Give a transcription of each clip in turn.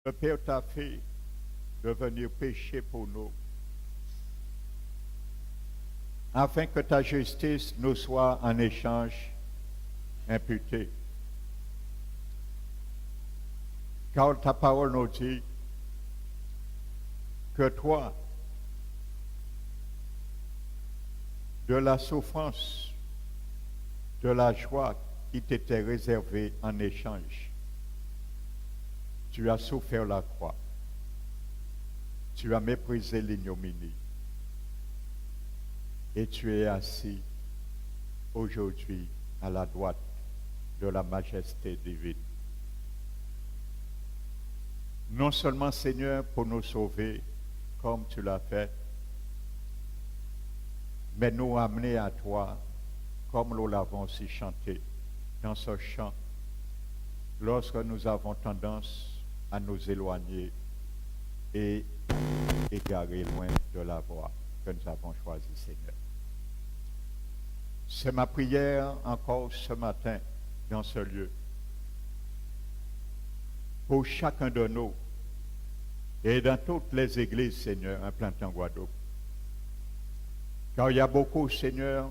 Le Père t'a fait devenir péché pour nous, afin que ta justice nous soit en échange imputée. Car ta parole nous dit que toi, de la souffrance, de la joie qui t'était réservée en échange, tu as souffert la croix, tu as méprisé l'ignominie et tu es assis aujourd'hui à la droite de la majesté divine. Non seulement, Seigneur, pour nous sauver, comme tu l'as fait, mais nous amener à toi, comme nous l'avons aussi chanté dans ce chant, lorsque nous avons tendance à nous éloigner et égarer loin de la voie que nous avons choisie, Seigneur. C'est ma prière encore ce matin dans ce lieu, pour chacun de nous et dans toutes les églises, Seigneur, implantées en Guadeloupe. Car il y a beaucoup, Seigneur,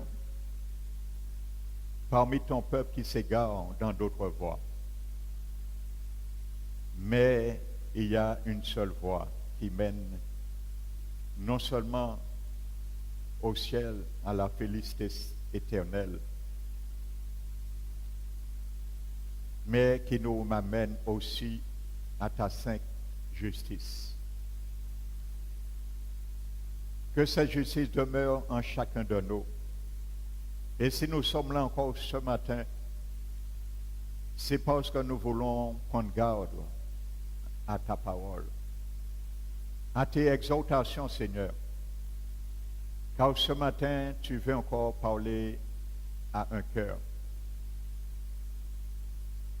parmi ton peuple qui s'égare dans d'autres voies. Mais il y a une seule voie qui mène non seulement au ciel, à la félicité éternelle, mais qui nous amène aussi à ta sainte justice. Que cette justice demeure en chacun de nous. Et si nous sommes là encore ce matin, c'est parce que nous voulons prendre garde à ta parole, à tes exhortations, Seigneur. Car ce matin, tu veux encore parler à un cœur.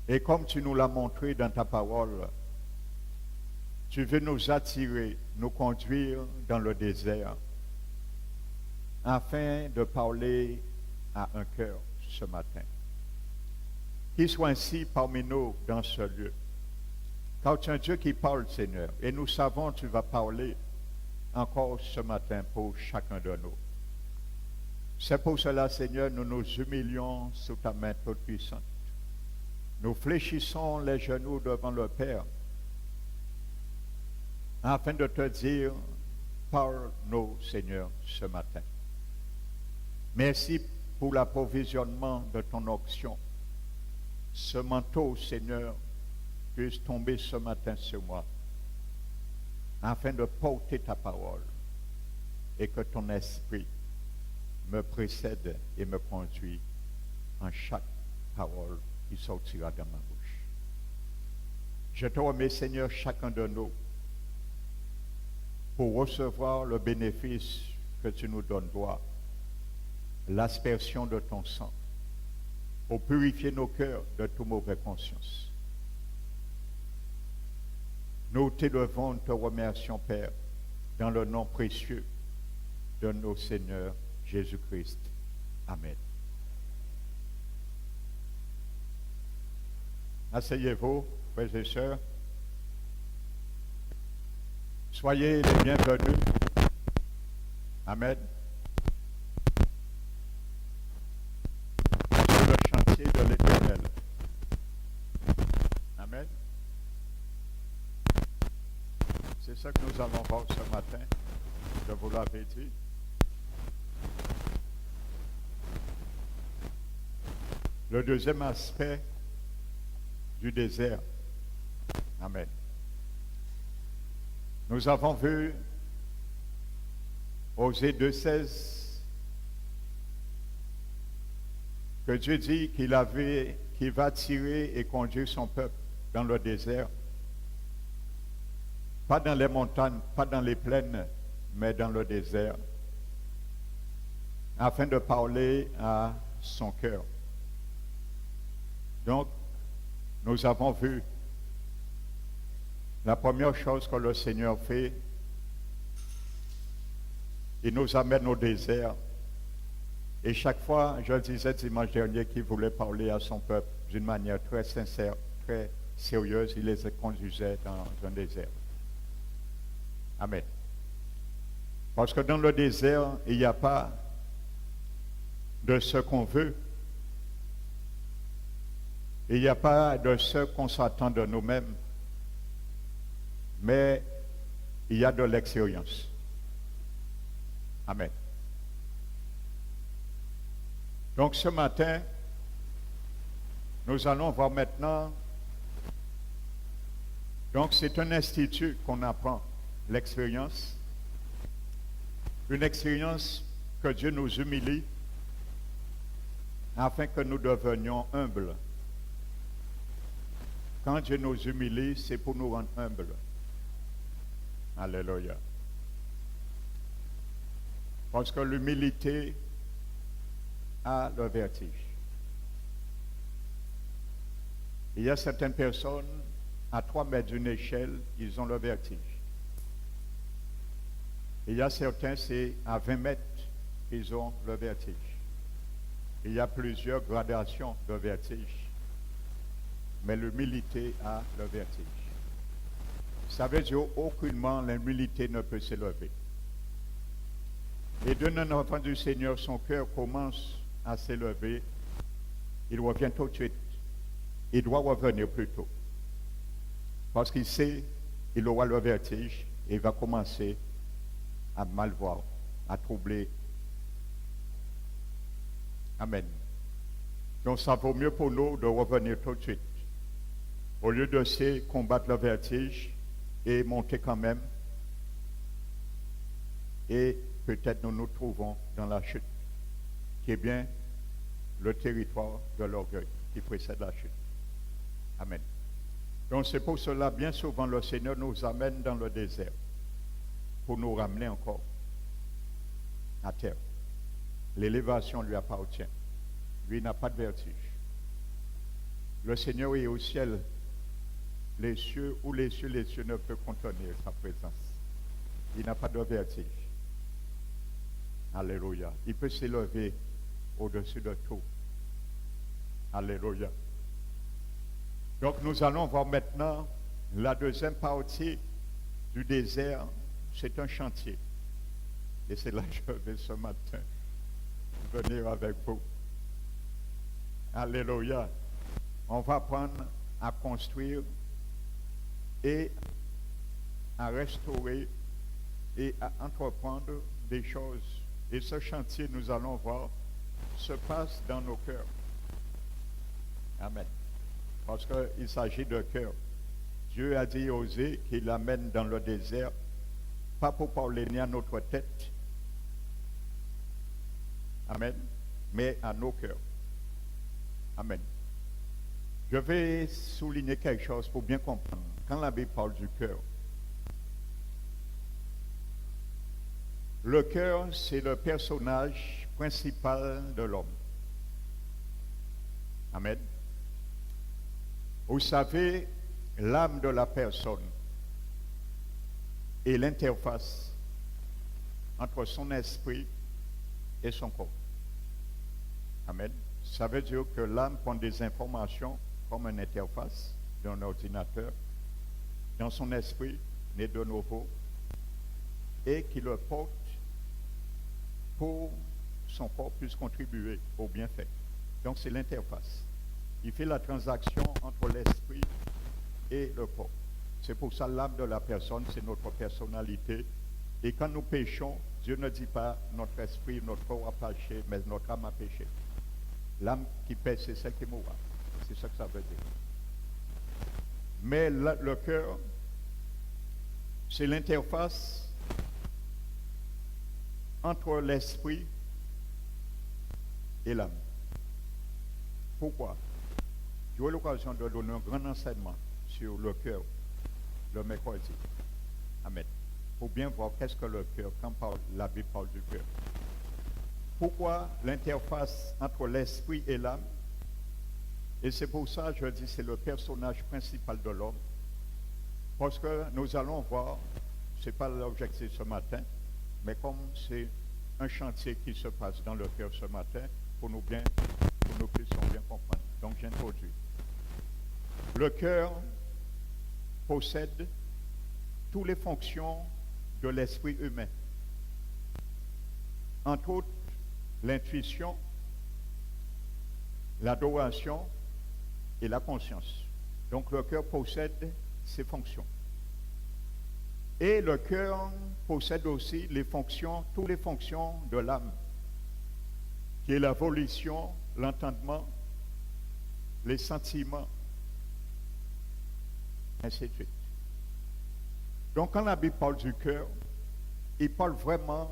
Et comme tu nous l'as montré dans ta parole, tu veux nous attirer, nous conduire dans le désert, afin de parler à un cœur ce matin. Qu'il soit ainsi parmi nous dans ce lieu. Car tu es un Dieu qui parle, Seigneur, et nous savons que tu vas parler encore ce matin pour chacun de nous. C'est pour cela, Seigneur, nous nous humilions sous ta main toute puissante. Nous fléchissons les genoux devant le Père, afin de te dire, parle-nous, Seigneur, ce matin. Merci pour l'approvisionnement de ton onction. Ce manteau, Seigneur, puisse tomber ce matin sur moi, afin de porter ta parole et que ton esprit me précède et me conduit en chaque parole qui sortira de ma bouche. Je te remercie, Seigneur, chacun de nous, pour recevoir le bénéfice que tu nous donnes, toi, l'aspersion de ton sang, pour purifier nos cœurs de toute mauvaise conscience. Nous t'élevons, te remercions, Père, dans le nom précieux de nos Seigneurs Jésus-Christ. Amen. Asseyez-vous, frères et sœurs. Soyez les bienvenus. Amen. Sur le chantier de l'Éternel. Amen. C'est ça que nous allons voir ce matin. Je vous l'avais dit. Le deuxième aspect du désert. Amen. Nous avons vu Osée 2,16 que Dieu dit qu'il va tirer et conduire son peuple dans le désert. Pas dans les montagnes, pas dans les plaines, mais dans le désert, afin de parler à son cœur. Donc, nous avons vu la première chose que le Seigneur fait, il nous amène au désert. Et chaque fois, je le disais dimanche dernier, qu'il voulait parler à son peuple d'une manière très sincère, très sérieuse, il les conduisait dans un désert. Amen. Parce que dans le désert, il n'y a pas de ce qu'on veut. Il n'y a pas de ce qu'on s'attend de nous-mêmes. Mais il y a de l'expérience. Amen. Donc ce matin, nous allons voir maintenant. Donc c'est un institut qu'on apprend, l'expérience. Une expérience que Dieu nous humilie afin que nous devenions humbles. Quand Dieu nous humilie, c'est pour nous rendre humbles. Alléluia. Parce que l'humilité a le vertige. Il y a certaines personnes, à 3 mètres d'une échelle, ils ont le vertige. Il y a certains, c'est à 20 mètres qu'ils ont le vertige. Il y a plusieurs gradations de vertige. Mais l'humilité a le vertige. Ça veut dire aucunement l'humilité ne peut s'élever. Et d'un enfant du Seigneur, son cœur commence à s'élever. Il revient tout de suite. Il doit revenir plus tôt. Parce qu'il sait qu'il aura le vertige et il va commencer à mal voir, à troubler. Amen. Donc ça vaut mieux pour nous de revenir tout de suite. Au lieu de se combattre le vertige et monter quand même. Et peut-être nous nous trouvons dans la chute, qui est bien le territoire de l'orgueil qui précède la chute. Amen. Donc c'est pour cela, bien souvent, le Seigneur nous amène dans le désert pour nous ramener encore à terre. L'élévation lui appartient. Lui n'a pas de vertige. Le Seigneur est au ciel. Les cieux ne peuvent contenir sa présence. Il n'a pas de vertige. Alléluia. Il peut s'élever au-dessus de tout. Alléluia. Donc nous allons voir maintenant la deuxième partie du désert. C'est un chantier. Et c'est là que je vais ce matin venir avec vous. Alléluia. On va apprendre à construire et à restaurer et à entreprendre des choses. Et ce chantier, nous allons voir, se passe dans nos cœurs. Amen. Parce qu'il s'agit de cœur. Dieu a dit à Osée qu'il l'amène dans le désert, pas pour parler ni à notre tête, amen, mais à nos cœurs. Amen. Je vais souligner quelque chose pour bien comprendre. Quand la Bible parle du cœur, le cœur, c'est le personnage principal de l'homme. Amen. Vous savez, l'âme de la personne est l'interface entre son esprit et son corps. Amen. Ça veut dire que l'âme prend des informations comme une interface d'un ordinateur dans son esprit, né de nouveau, et qui le porte pour son corps puisse contribuer au bienfait. Donc c'est l'interface. Il fait la transaction entre l'esprit et le corps. C'est pour ça l'âme de la personne, c'est notre personnalité. Et quand nous péchons, Dieu ne dit pas notre esprit, notre corps a péché, mais notre âme a péché. L'âme qui pêche, c'est celle qui mourra. C'est ça que ça veut dire. Mais le cœur, c'est l'interface entre l'esprit et l'âme. Pourquoi? J'ai eu l'occasion de donner un grand enseignement sur le cœur le mercredi. Amen. Pour bien voir qu'est-ce que le cœur, quand la Bible parle du cœur. Pourquoi l'interface entre l'esprit et l'âme? Et c'est pour ça que je dis c'est le personnage principal de l'homme. Parce que nous allons voir, ce n'est pas l'objectif ce matin, mais comme c'est un chantier qui se passe dans le cœur ce matin, pour nous puissions bien comprendre. Donc j'introduis. Le cœur, possède toutes les fonctions de l'esprit humain. Entre autres, l'intuition, l'adoration et la conscience. Donc le cœur possède ces fonctions. Et le cœur possède aussi les fonctions, toutes les fonctions de l'âme, qui est la volition, l'entendement, les sentiments, ainsi de suite. Donc quand la Bible parle du cœur, il parle vraiment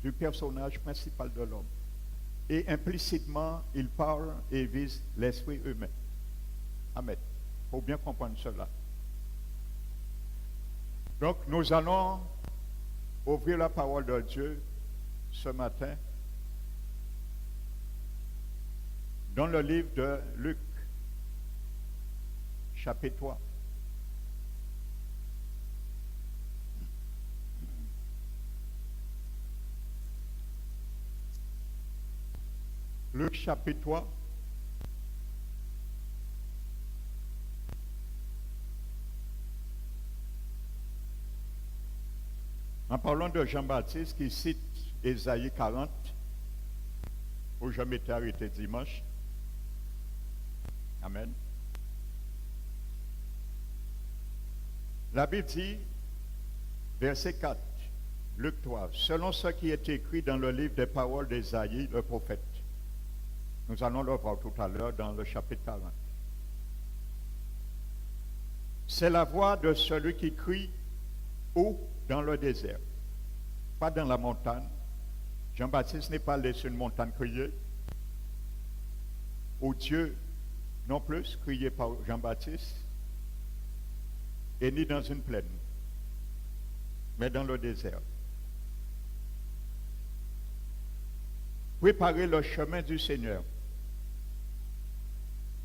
du personnage principal de l'homme. Et implicitement, il parle et vise l'esprit humain. Amen. Il faut bien comprendre cela. Donc nous allons ouvrir la parole de Dieu ce matin dans le livre de Luc, chapitre 3. Luc, chapitre 3. En parlant de Jean-Baptiste qui cite Ésaïe 40, où je m'étais arrêté dimanche. Amen. La Bible dit, verset 4, Luc 3, selon ce qui est écrit dans le livre des paroles d'Ésaïe, le prophète. Nous allons le voir tout à l'heure dans le chapitre 40. C'est la voix de celui qui crie où? Dans le désert, pas dans la montagne. Jean-Baptiste n'est pas allé sur une montagne crier, où Dieu non plus crié par Jean-Baptiste, et ni dans une plaine, mais dans le désert. Préparez le chemin du Seigneur.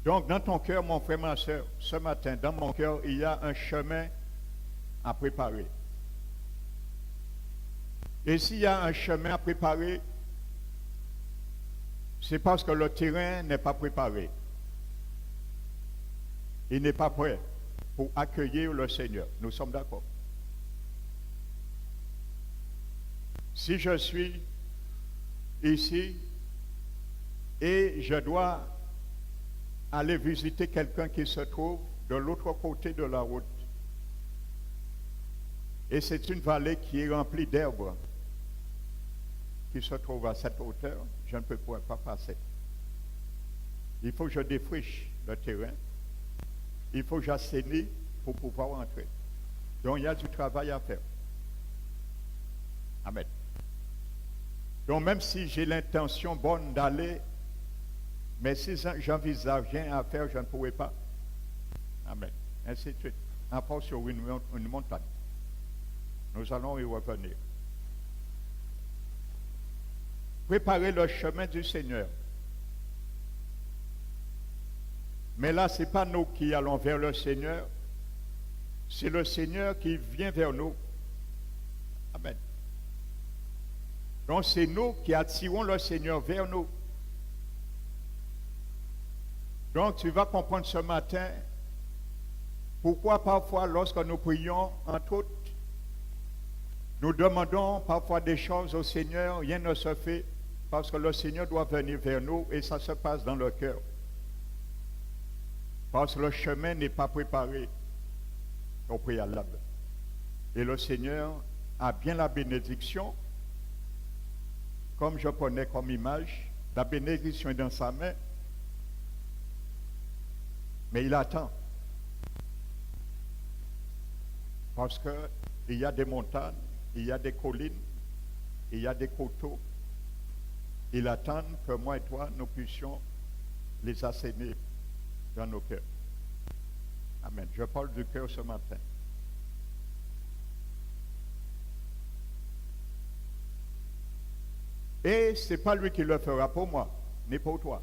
Donc dans ton cœur, mon frère, ma soeur, ce matin, dans mon cœur, il y a un chemin à préparer. Et s'il y a un chemin à préparer, c'est parce que le terrain n'est pas préparé. Il n'est pas prêt pour accueillir le Seigneur. Nous sommes d'accord. Si je suis ici et je dois aller visiter quelqu'un qui se trouve de l'autre côté de la route, et c'est une vallée qui est remplie d'herbes, qui se trouve à cette hauteur, je ne peux pas passer. Il faut que je défriche le terrain. Il faut que j'assainisse pour pouvoir entrer. Donc il y a du travail à faire. Amen. Donc même si j'ai l'intention bonne d'aller, mais si j'envisage rien à faire, je ne pourrai pas. Amen. Ainsi de suite. À part sur une montagne. Nous allons y revenir. Préparer le chemin du Seigneur. Mais là, ce n'est pas nous qui allons vers le Seigneur, c'est le Seigneur qui vient vers nous. Amen. Donc c'est nous qui attirons le Seigneur vers nous. Donc tu vas comprendre ce matin pourquoi parfois lorsque nous prions, entre autres, nous demandons parfois des choses au Seigneur, rien ne se fait. Parce que le Seigneur doit venir vers nous et ça se passe dans le cœur. Parce que le chemin n'est pas préparé au préalable. Et le Seigneur a bien la bénédiction, comme je prenais comme image, la bénédiction est dans sa main, mais il attend. Parce qu'il y a des montagnes, il y a des collines, il y a des coteaux. Il attend que moi et toi, nous puissions les assainir dans nos cœurs. Amen. Je parle du cœur ce matin. Et ce n'est pas lui qui le fera pour moi, ni pour toi.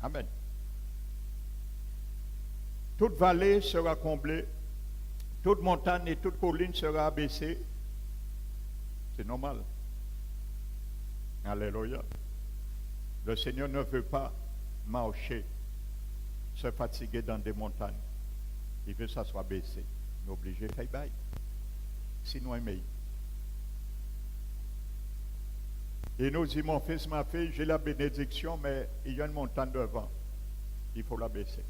Amen. Toute vallée sera comblée, toute montagne et toute colline sera abaissée. C'est normal. Alléluia. Le Seigneur ne veut pas marcher, se fatiguer dans des montagnes. il veut que ça soit baissé. Nous obligés de faire bail. Sinon, il meilleur. Et nous dit, mon fils, ma fille, j'ai la bénédiction, mais il y a une montagne devant. Il faut la baisser.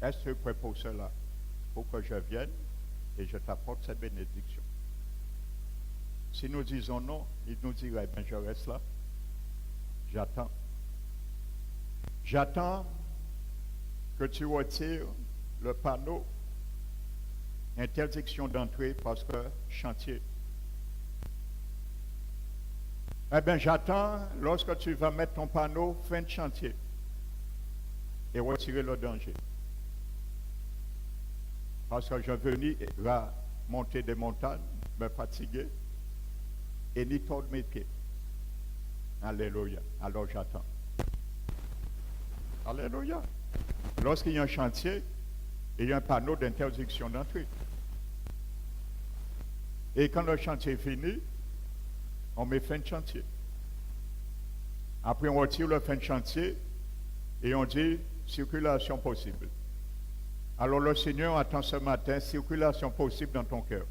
Est-ce que tu es prêt pour cela? Pour que je vienne et je t'apporte cette bénédiction. Si nous disons non, il nous dirait, ben je reste là. J'attends. J'attends que tu retires le panneau interdiction d'entrée parce que chantier. Eh bien, j'attends lorsque tu vas mettre ton panneau fin de chantier et retirer le danger. Parce que je venais monter des montagnes, me fatiguer et ni tordre mes pieds. Alléluia. Alors j'attends. Alléluia. Lorsqu'il y a un chantier, il y a un panneau d'interdiction d'entrée. Et quand le chantier est fini, on met fin de chantier. Après, on retire le fin de chantier et on dit circulation possible. Alors le Seigneur attend ce matin circulation possible dans ton cœur.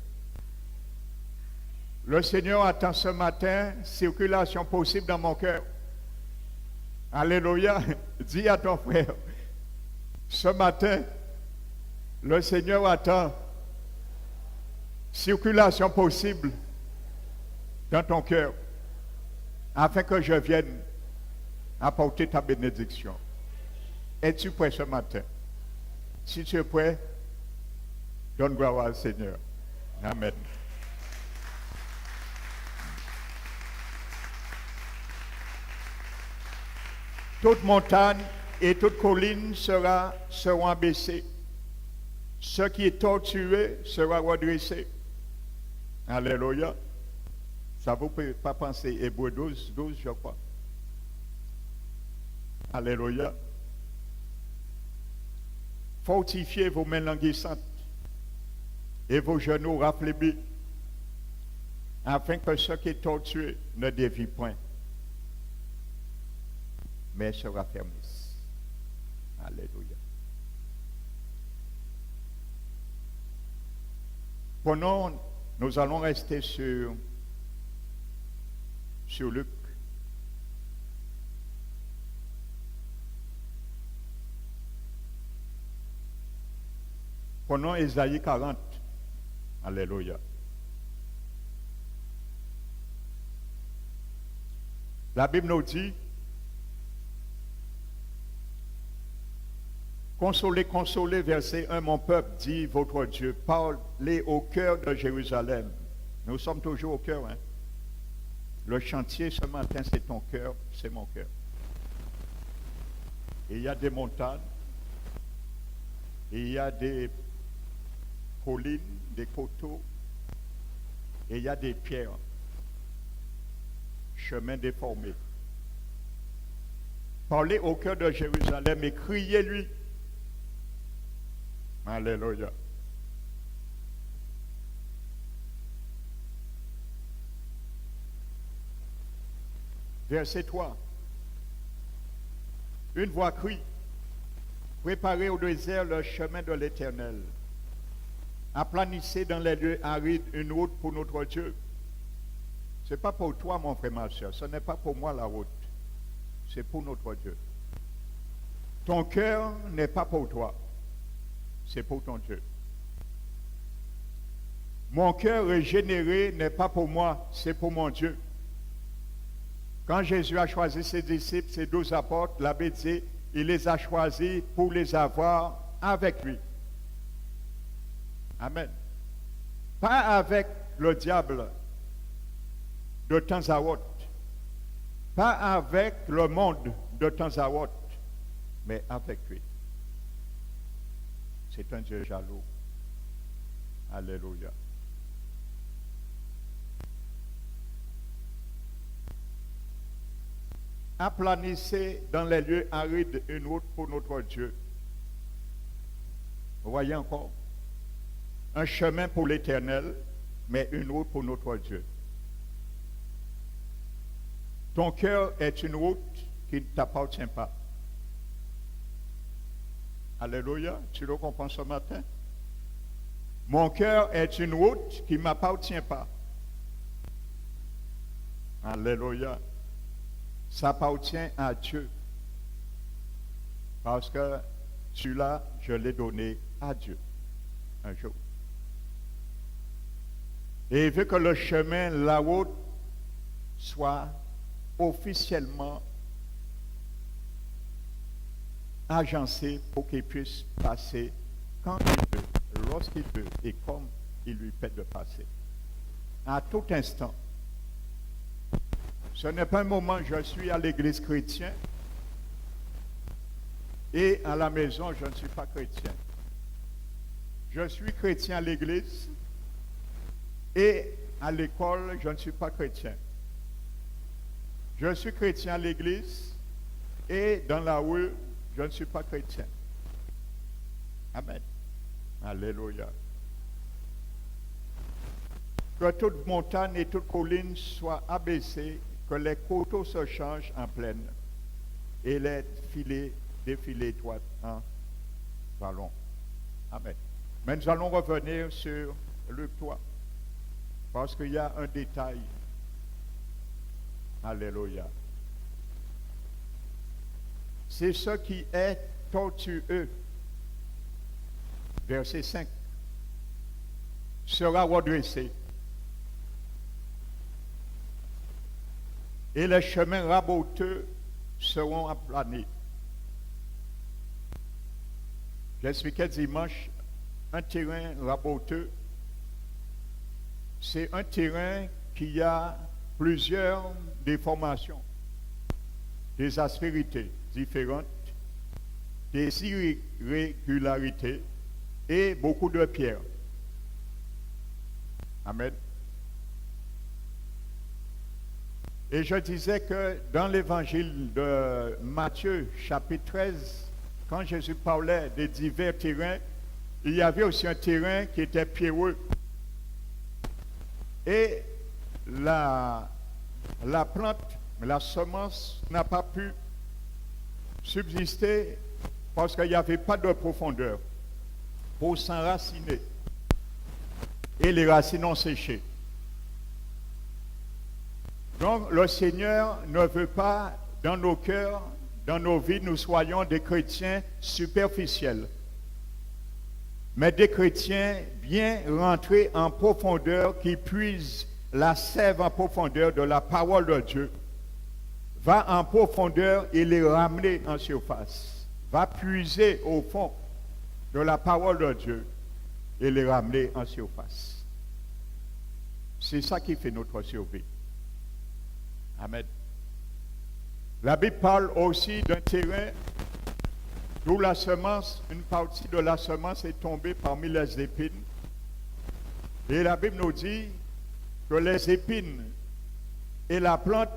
Le Seigneur attend ce matin circulation possible dans mon cœur. Alléluia. Dis à ton frère, ce matin, le Seigneur attend circulation possible dans ton cœur, afin que je vienne apporter ta bénédiction. Es-tu prêt ce matin? Si tu es prêt, donne gloire au Seigneur. Amen. Toute montagne et toute colline seront abaissées. Ce qui est tortué sera redressé. Alléluia. Ça vous peut pas penser, Hébreux 12, je crois. Alléluia. Fortifiez vos mains languissantes et vos genoux raffaiblis, afin que ce qui est tortué ne dévie point, mais se raffermisse. Alléluia. Nous allons rester sur Luc. Prenons Ésaïe 40. Alléluia. La Bible nous dit, consolez, consolez, verset 1, mon peuple, dit votre Dieu, parlez au cœur de Jérusalem. Nous sommes toujours au cœur, hein? Le chantier ce matin, c'est ton cœur, c'est mon cœur. Et il y a des montagnes, et il y a des collines, des coteaux, et il y a des pierres, chemins déformés. Parlez au cœur de Jérusalem et criez-lui. Alléluia. Verset 3. Une voix crie, préparez au désert le chemin de l'Éternel. Aplanissez dans les lieux arides une route pour notre Dieu. Ce n'est pas pour toi, mon frère, ma soeur. Ce n'est pas pour moi la route. C'est pour notre Dieu. Ton cœur n'est pas pour toi. C'est pour ton Dieu. Mon cœur régénéré n'est pas pour moi. C'est pour mon Dieu. Quand Jésus a choisi ses disciples, ses 12 apôtres, la Bible dit, il les a choisis pour les avoir avec lui. Amen. Pas avec le diable de temps à autre. Pas avec le monde de temps à autre, mais avec lui. C'est un Dieu jaloux. Alléluia. Aplanissez dans les lieux arides une route pour notre Dieu. Vous voyez encore? Un chemin pour l'Éternel, mais une route pour notre Dieu. Ton cœur est une route qui ne t'appartient pas. Alléluia. Tu le comprends ce matin? Mon cœur est une route qui ne m'appartient pas. Alléluia. Ça appartient à Dieu. Parce que celui-là, je l'ai donné à Dieu un jour. Et il veut que le chemin, la route, soit officiellement agencé pour qu'il puisse passer quand il veut, lorsqu'il veut et comme il lui plaît de passer. À tout instant. Ce n'est pas un moment, je suis à l'église chrétienne et à la maison, je ne suis pas chrétien. Je suis chrétien à l'église et à l'école, je ne suis pas chrétien. Je suis chrétien à l'église et dans la rue, je ne suis pas chrétien. Amen. Alléluia. Que toute montagne et toute colline soient abaissées, que les coteaux se changent en plaine et les défilés droits en vallon. Amen. Mais nous allons revenir sur le toit parce qu'il y a un détail. Alléluia. C'est ce qui est tortueux. Verset 5. Sera redressé. Et les chemins raboteux seront aplanés. J'expliquais dimanche, un terrain raboteux, c'est un terrain qui a plusieurs déformations, des aspérités différentes, des irrégularités et beaucoup de pierres. Amen. Et je disais que dans l'évangile de Matthieu, chapitre 13, quand Jésus parlait des divers terrains, il y avait aussi un terrain qui était pierreux. Et la plante, la semence n'a pas pu subsister parce qu'il n'y avait pas de profondeur pour s'enraciner. Et les racines ont séché. Donc le Seigneur ne veut pas dans nos cœurs, dans nos vies, nous soyons des chrétiens superficiels, mais des chrétiens bien rentrés en profondeur, qui puisent la sève en profondeur de la parole de Dieu, va en profondeur et les ramener en surface, va puiser au fond de la parole de Dieu et les ramener en surface. C'est ça qui fait notre survie. Amen. La Bible parle aussi d'un terrain d'où la semence, une partie de la semence est tombée parmi les épines. Et la Bible nous dit que les épines et la plante,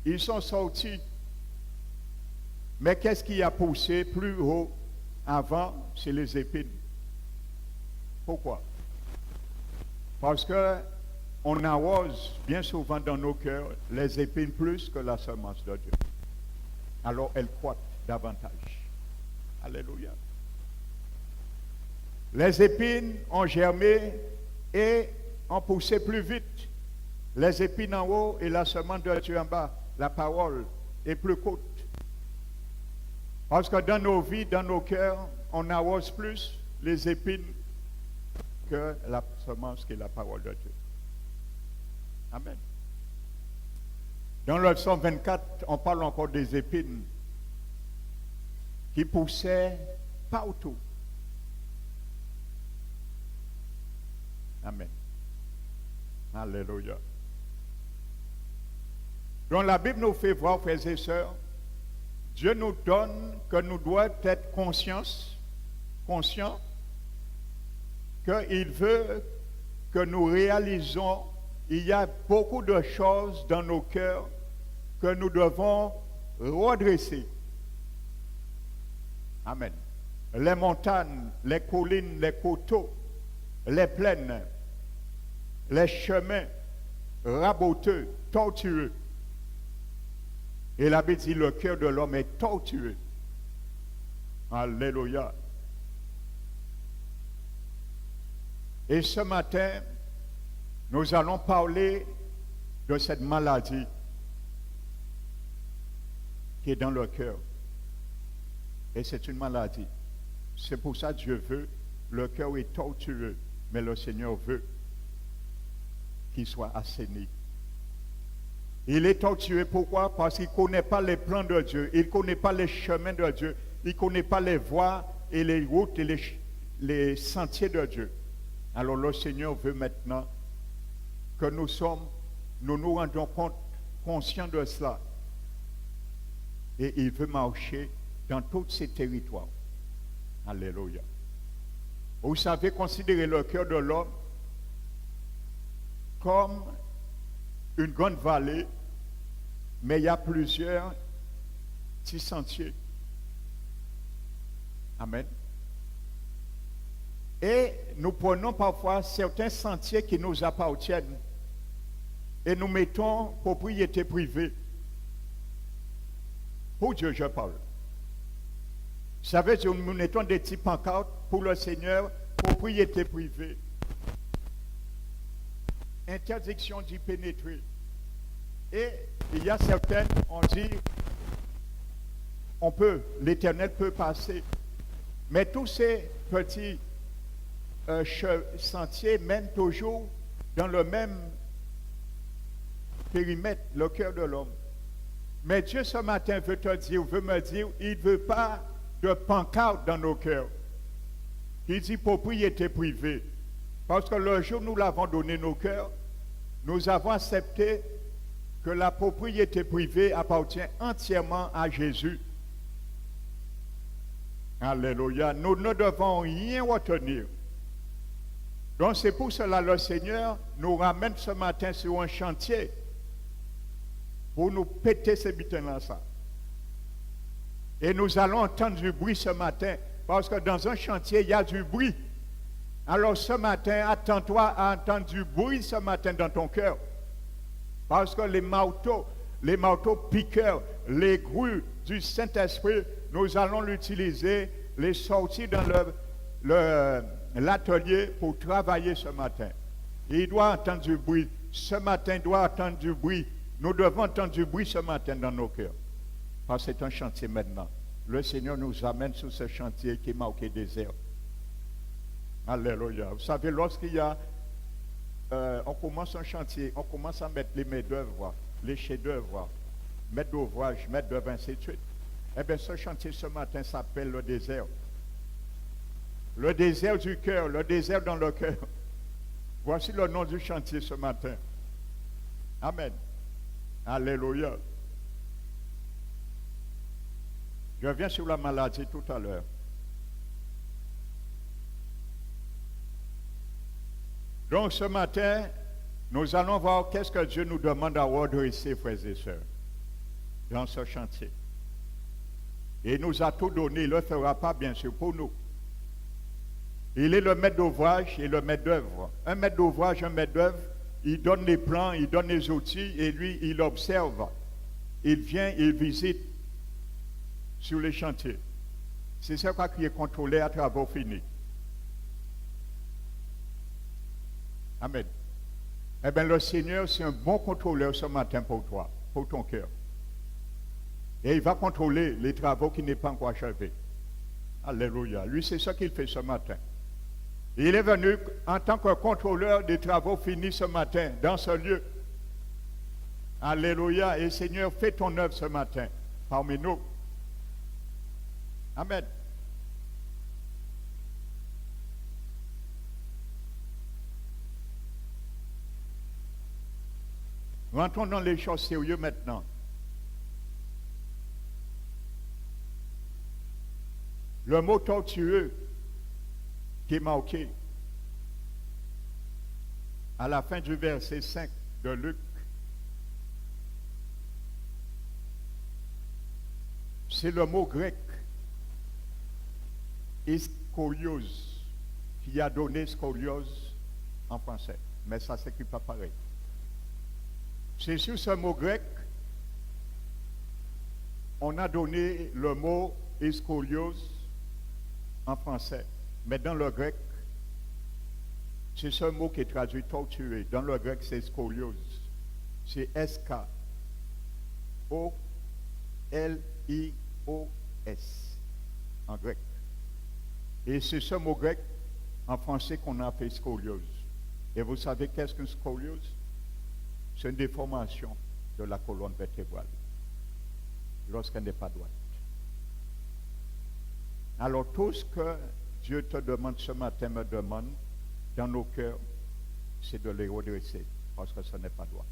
ils sont sortis. Mais qu'est-ce qui a poussé plus haut avant? C'est les épines. Pourquoi? Parce que on arrose bien souvent dans nos cœurs les épines plus que la semence de Dieu. Alors elles croîtent davantage. Alléluia. Les épines ont germé et ont poussé plus vite. Les épines en haut et la semence de Dieu en bas. La parole est plus courte. Parce que dans nos vies, dans nos cœurs, on arrose plus les épines que la semence qui est la parole de Dieu. Amen. Dans le psaume 24, on parle encore des épines qui poussaient partout. Amen. Alléluia. Donc la Bible nous fait voir, frères et sœurs, Dieu nous donne que nous devons être conscients qu'il veut que nous réalisons. Il y a beaucoup de choses dans nos cœurs que nous devons redresser. Amen. Les montagnes, les collines, les coteaux, les plaines, les chemins raboteux, tortueux. Et la Bible dit le cœur de l'homme est tortueux. Alléluia. Et ce matin, nous allons parler de cette maladie qui est dans le cœur. Et c'est une maladie. C'est pour ça que Dieu veut. Le cœur est tortueux, mais le Seigneur veut qu'il soit assaini. Il est tortueux, pourquoi? Parce qu'il ne connaît pas les plans de Dieu, il ne connaît pas les chemins de Dieu, il ne connaît pas les voies et les routes et les sentiers de Dieu. Alors le Seigneur veut maintenant que nous nous rendons compte, conscients de cela. Et il veut marcher dans tous ces territoires. Alléluia. Vous savez, considérer le cœur de l'homme comme une grande vallée, mais il y a plusieurs petits sentiers. Amen. Et nous prenons parfois certains sentiers qui nous appartiennent et nous mettons propriété privée. Pour Dieu, je parle. Vous savez, nous mettons des petits pancartes pour le Seigneur, propriété privée. Interdiction d'y pénétrer. Et il y a certaines, on dit, l'Éternel peut passer. Mais tous ces petits sentiers mènent toujours dans le même périmètre, le cœur de l'homme. Mais Dieu ce matin veut me dire, il ne veut pas de pancarte dans nos cœurs. Il dit propriété privée. Parce que le jour où nous l'avons donné nos cœurs, nous avons accepté que la propriété privée appartient entièrement à Jésus. Alléluia. Nous ne devons rien retenir. Donc c'est pour cela que le Seigneur nous ramène ce matin sur un chantier pour nous péter ces butins-là. Et nous allons entendre du bruit ce matin, parce que dans un chantier, il y a du bruit. Alors ce matin, attends-toi à entendre du bruit ce matin dans ton cœur. Parce que les marteaux piqueurs, les grues du Saint-Esprit, nous allons l'utiliser, les sortir dans l'atelier pour travailler ce matin. Il doit entendre du bruit. Ce matin, il doit entendre du bruit. Nous devons entendre du bruit ce matin dans nos cœurs. Parce que c'est un chantier maintenant. Le Seigneur nous amène sur ce chantier qui est marqué désert. Alléluia. Vous savez, lorsqu'il y a, on commence un chantier, on commence à mettre les mains-d'œuvre, les chefs-d'œuvre, maîtres d'ouvrage, maîtres d'œuvre, ainsi de suite. Eh bien, ce chantier ce matin s'appelle le désert. Le désert du cœur, le désert dans le cœur. Voici le nom du chantier ce matin. Amen. Alléluia. Je viens sur la maladie tout à l'heure. Donc ce matin, nous allons voir qu'est-ce que Dieu nous demande à redresser, frères et sœurs, dans ce chantier. Et il nous a tout donné, il ne le fera pas bien sûr pour nous. Il est le maître d'ouvrage et le maître d'œuvre. Un maître d'ouvrage, un maître d'œuvre, il donne les plans, il donne les outils et lui, il observe. Il vient, il visite sur les chantiers. C'est ça qui est contrôlé à travaux finis. Amen. Eh bien, le Seigneur, c'est un bon contrôleur ce matin pour toi, pour ton cœur. Et il va contrôler les travaux qui n'est pas encore achevés. Alléluia. Lui, c'est ça qu'il fait ce matin. Il est venu en tant que contrôleur des travaux finis ce matin, dans ce lieu. Alléluia. Et Seigneur, fais ton œuvre ce matin, parmi nous. Amen. Rentrons dans les choses sérieuses maintenant. Le mot tortueux qui est marqué à la fin du verset 5 de Luc, c'est le mot grec scoliose qui a donné scoliose en français, mais ça ne s'écrit pas pareil. C'est sur ce mot grec, on a donné le mot scoliose en français, mais dans le grec, c'est ce mot qui est traduit torturer. Dans le grec, c'est scoliose. C'est S-K-O-L-I-O-S en grec. Et c'est ce mot grec en français qu'on a fait scoliose. Et vous savez qu'est-ce qu'une scoliose? C'est une déformation de la colonne vertébrale lorsqu'elle n'est pas droite. Alors tout ce que Dieu te demande ce matin, me demande, dans nos cœurs, c'est de les redresser, parce que ce n'est pas droit.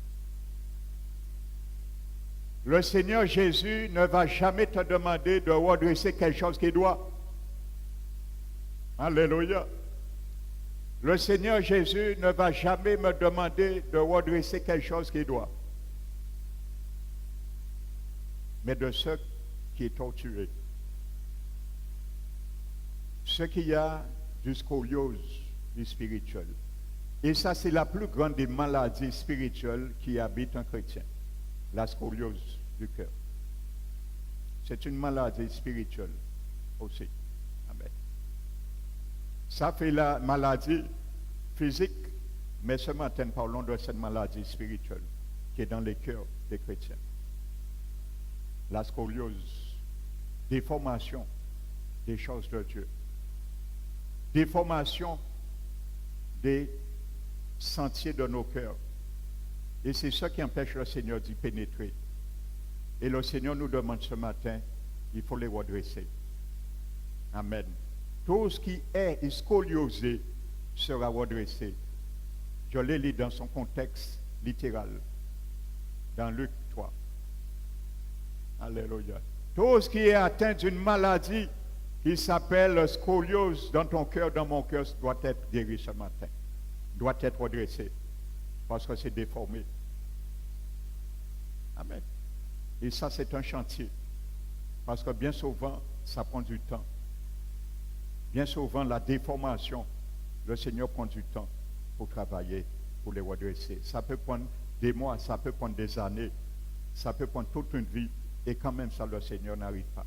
Le Seigneur Jésus ne va jamais te demander de redresser quelque chose qui doit. Alléluia. Le Seigneur Jésus ne va jamais me demander de redresser quelque chose qui doit. Mais de ce qui est torturé. Ce qu'il y a du scoliose, du spirituel. Et ça, c'est la plus grande des maladies spirituelles qui habitent un chrétien. La scoliose du cœur. C'est une maladie spirituelle aussi. Amen. Ça fait la maladie physique, mais ce matin, parlons de cette maladie spirituelle qui est dans les cœurs des chrétiens. La scoliose, déformation des choses de Dieu. Déformation des sentiers de nos cœurs. Et c'est ça qui empêche le Seigneur d'y pénétrer. Et le Seigneur nous demande ce matin, il faut les redresser. Amen. Tout ce qui est scoliosé sera redressé. Je l'ai lu dans son contexte littéral, dans Luc 3. Alléluia. Tout ce qui est atteint d'une maladie qui s'appelle scoliose dans ton cœur, dans mon cœur, doit être guéri ce matin. Doit être redressé. Parce que c'est déformé. Amen. Et ça, c'est un chantier. Parce que bien souvent, ça prend du temps. Bien souvent, la déformation, le Seigneur prend du temps pour travailler, pour les redresser. Ça peut prendre des mois, ça peut prendre des années, ça peut prendre toute une vie. Et quand même, ça, le Seigneur n'arrive pas.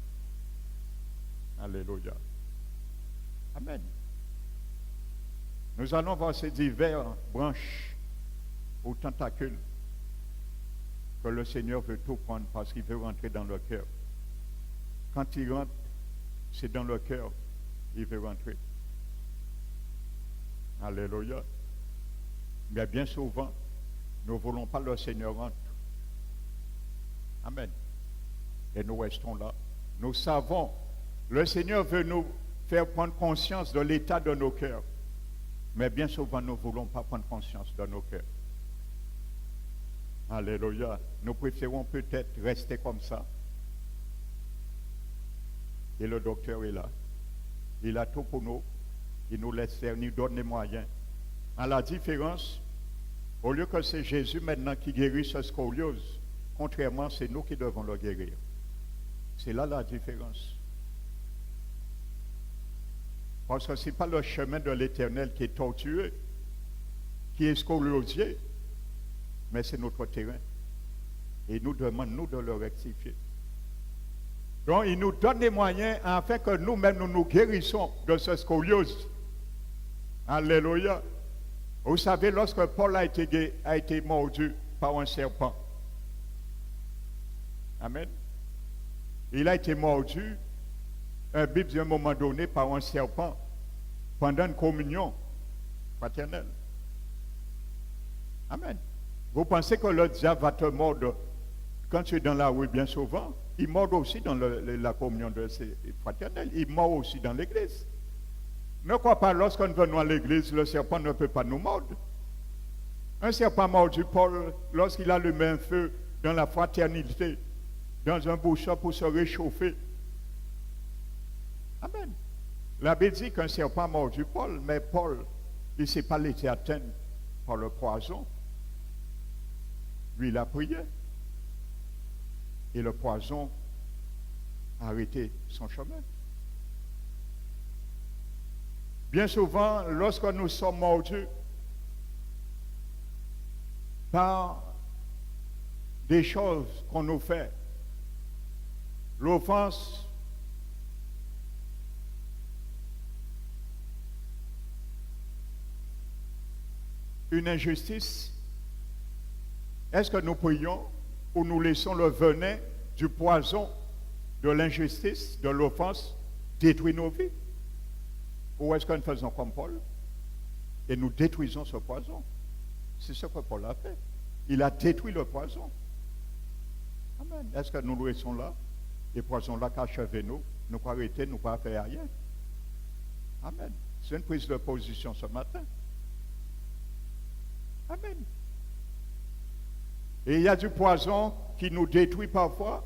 Alléluia. Amen. Nous allons voir ces diverses branches aux tentacules que le Seigneur veut tout prendre parce qu'il veut rentrer dans le cœur. Quand il rentre, c'est dans le cœur, il veut rentrer. Alléluia. Mais bien souvent, nous ne voulons pas que le Seigneur rentre. Amen. Et nous restons là. Nous savons, le Seigneur veut nous faire prendre conscience de l'état de nos cœurs. Mais bien souvent, nous ne voulons pas prendre conscience de nos cœurs. Alléluia. Nous préférons peut-être rester comme ça. Et le docteur est là. Il a tout pour nous. Il nous laisse faire, il nous donne les moyens. À la différence, au lieu que c'est Jésus maintenant qui guérit ce scoliose, contrairement, c'est nous qui devons le guérir. C'est là la différence. Parce que ce n'est pas le chemin de l'Éternel qui est tortueux, qui est scoliosé, mais c'est notre terrain. Et il nous demande, nous, de le rectifier. Donc, il nous donne des moyens afin que nous-mêmes, nous nous guérissons de ce scoliose. Alléluia. Vous savez, lorsque Paul a été mordu par un serpent, amen, il a été mordu, un Bible dit à un moment donné, par un serpent, pendant une communion fraternelle. Amen. Vous pensez que le diable va te mordre quand tu es dans la rue bien souvent? Il mord aussi dans la communion fraternelle. Il mord aussi dans l'église. Ne crois pas, lorsque nous venons à l'église, le serpent ne peut pas nous mordre. Un serpent mordu Paul, lorsqu'il a allumé un feu dans la fraternité, dans un bouchon pour se réchauffer. Amen. La Bible dit qu'un serpent mordu Paul, mais Paul, il ne s'est pas laissé atteindre par le poison. Lui, il a prié. Et le poison a arrêté son chemin. Bien souvent, lorsque nous sommes mordus par des choses qu'on nous fait, l'offense une injustice, est-ce que nous prions ou nous laissons le venin du poison de l'injustice, de l'offense, détruire nos vies? Ou est-ce que nous faisons comme Paul et nous détruisons ce poison? C'est ce que Paul a fait. Il a détruit le poison. Amen. Est-ce que nous laissons là, et poison là qu'achevé nous pas arrêter, nous pas faire rien? Amen. C'est une prise de position ce matin. Amen. Et il y a du poison qui nous détruit parfois.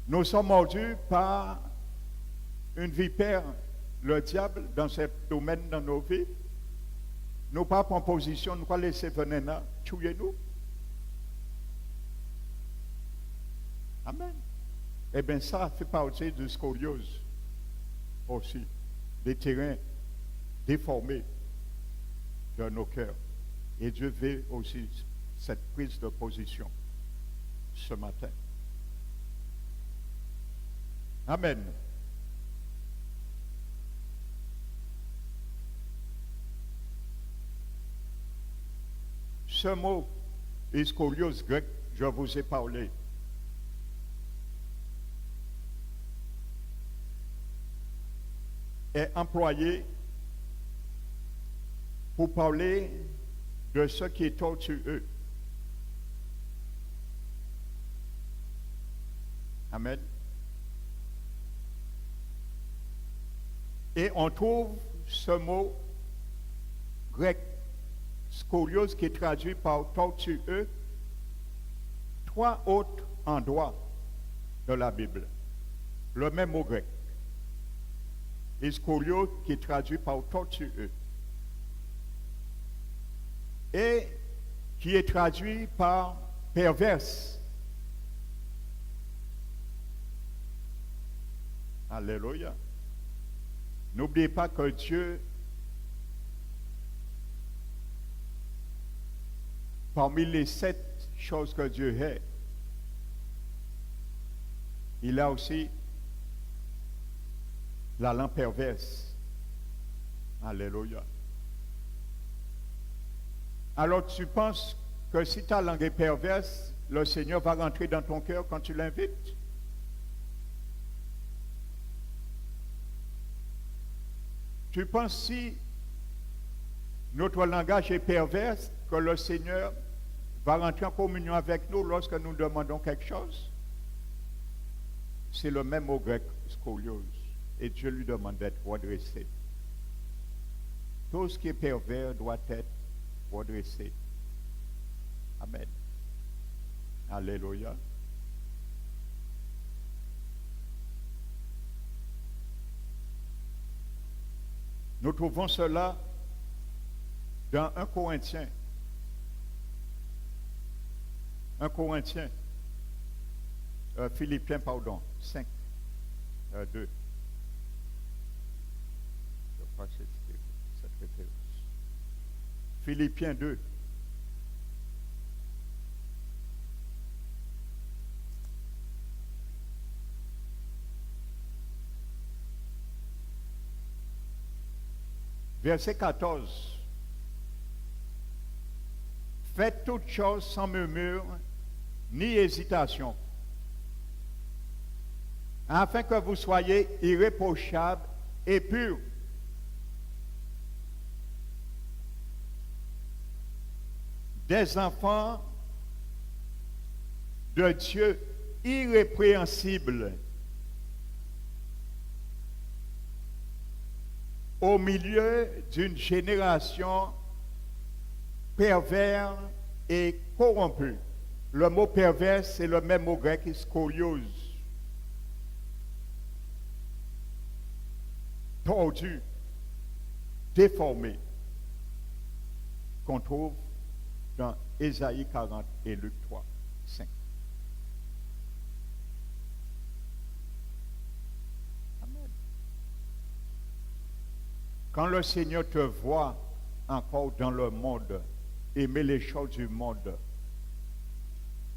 Nous sommes mordus par une vipère, le diable, dans ce domaine dans nos vies. Nous pas en position, nous pas laisser venir là, tuer nous. Amen. Eh bien, ça fait partie du scoliose aussi, des terrains déformés de nos cœurs. Et Dieu veut aussi cette prise de position ce matin. Amen. Ce mot, scoliose grec, je vous ai parlé. Est employé pour parler de ce qui est tortueux. Amen. Et on trouve ce mot grec, scoliose, qui est traduit par tortueux, 3 autres endroits de la Bible. Le même mot grec. Et scoliose qui est traduit par tortueux. Et qui est traduit par perverse. Alléluia. N'oubliez pas que Dieu, parmi les 7 choses que Dieu est, il a aussi la langue perverse. Alléluia. Alors tu penses que si ta langue est perverse, le Seigneur va rentrer dans ton cœur quand tu l'invites? Tu penses si notre langage est perverse, que le Seigneur va rentrer en communion avec nous lorsque nous demandons quelque chose? C'est le même mot grec, scoliose. Et Dieu lui demande d'être redressé. Tout ce qui est pervers doit être redressé. Amen. Alléluia. Nous trouvons cela dans 1 Corinthiens. 1 Corinthiens. Philippiens, pardon. 5. 2. Je crois que c'est cette référence. Philippiens 2. Verset 14. Faites toutes choses sans murmure ni hésitation, afin que vous soyez irréprochables et purs, des enfants de Dieu irrépréhensibles, au milieu d'une génération perverse et corrompue. Le mot pervers, c'est le même mot grec, scoliose. Tordu, déformé, qu'on trouve dans Ésaïe 40 et Luc 3, 5. Amen. Quand le Seigneur te voit encore dans le monde, aimer les choses du monde,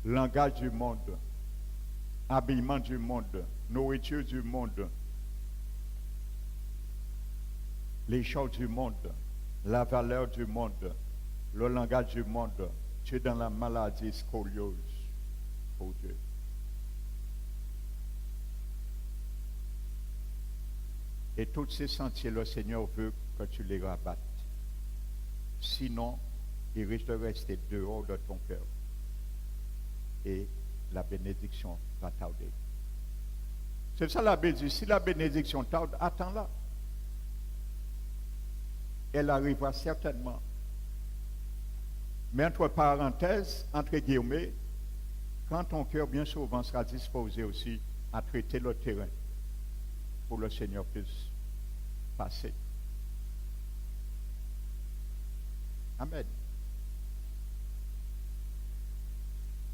langage du monde, habillement du monde, nourriture du monde, les choses du monde, la valeur du monde, le langage du monde. Tu es dans la maladie scoliose, oh Dieu. Et tous ces sentiers, le Seigneur veut que tu les rabattes. Sinon, ils risquent de rester dehors de ton cœur. Et la bénédiction va tarder. C'est ça la bénédiction. Si la bénédiction tarde, attends-la. Elle arrivera certainement. Mais entre parenthèses, entre guillemets, quand ton cœur bien souvent sera disposé aussi à traiter le terrain pour le Seigneur puisse passer. Amen.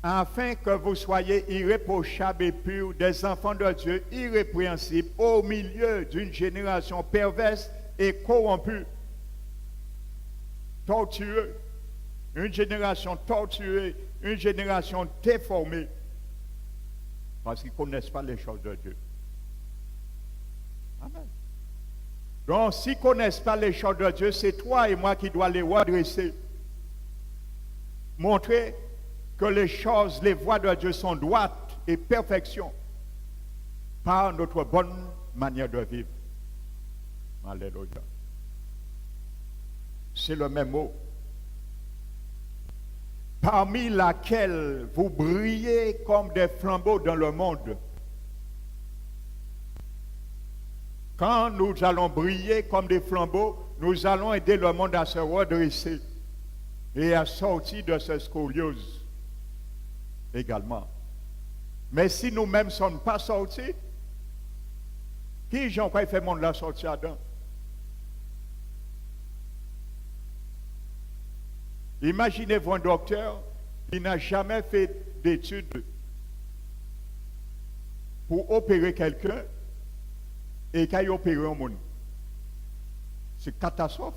Afin que vous soyez irréprochables et purs, des enfants de Dieu irrépréhensibles au milieu d'une génération perverse et corrompue, tortueux, une génération torturée, une génération déformée, parce qu'ils ne connaissent pas les choses de Dieu. Amen. Donc, s'ils ne connaissent pas les choses de Dieu, c'est toi et moi qui dois les redresser. Montrer que les choses, les voies de Dieu sont droites et perfection par notre bonne manière de vivre. Alléluia. C'est le même mot. Parmi laquelle vous brillez comme des flambeaux dans le monde. Quand nous allons briller comme des flambeaux, nous allons aider le monde à se redresser et à sortir de ce scoliose également. Mais si nous-mêmes ne sommes pas sortis, qui j'en crois fait monde la sortie dedans? Imaginez-vous un docteur qui n'a jamais fait d'études pour opérer quelqu'un et qui a opéré un monde. C'est catastrophe.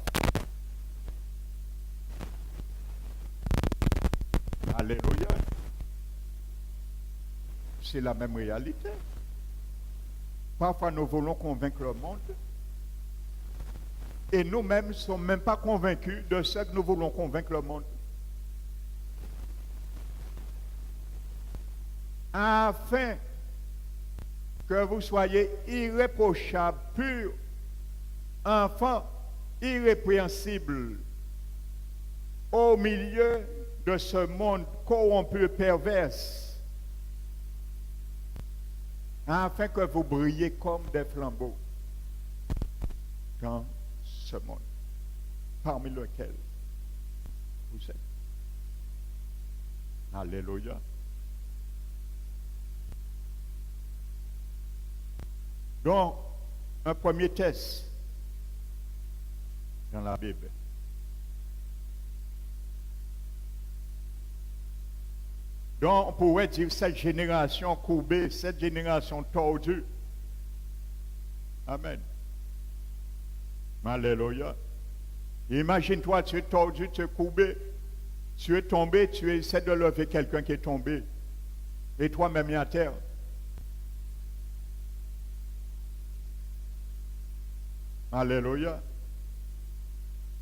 Alléluia. C'est la même réalité. Parfois, nous voulons convaincre le monde et nous-mêmes ne sommes même pas convaincus de ce que nous voulons convaincre le monde. Afin que vous soyez irréprochables, purs, enfants irrépréhensibles au milieu de ce monde corrompu et perverse, afin que vous brillez comme des flambeaux dans ce monde, parmi lequel vous êtes. Alléluia. Donc, un premier test dans la Bible. Donc, on pourrait dire cette génération courbée, cette génération tordue. Amen. Alléluia. Imagine-toi, tu es tordu, tu es courbé, tu es tombé, tu essaies de lever quelqu'un qui est tombé. Et toi-même, il est à terre. Alléluia.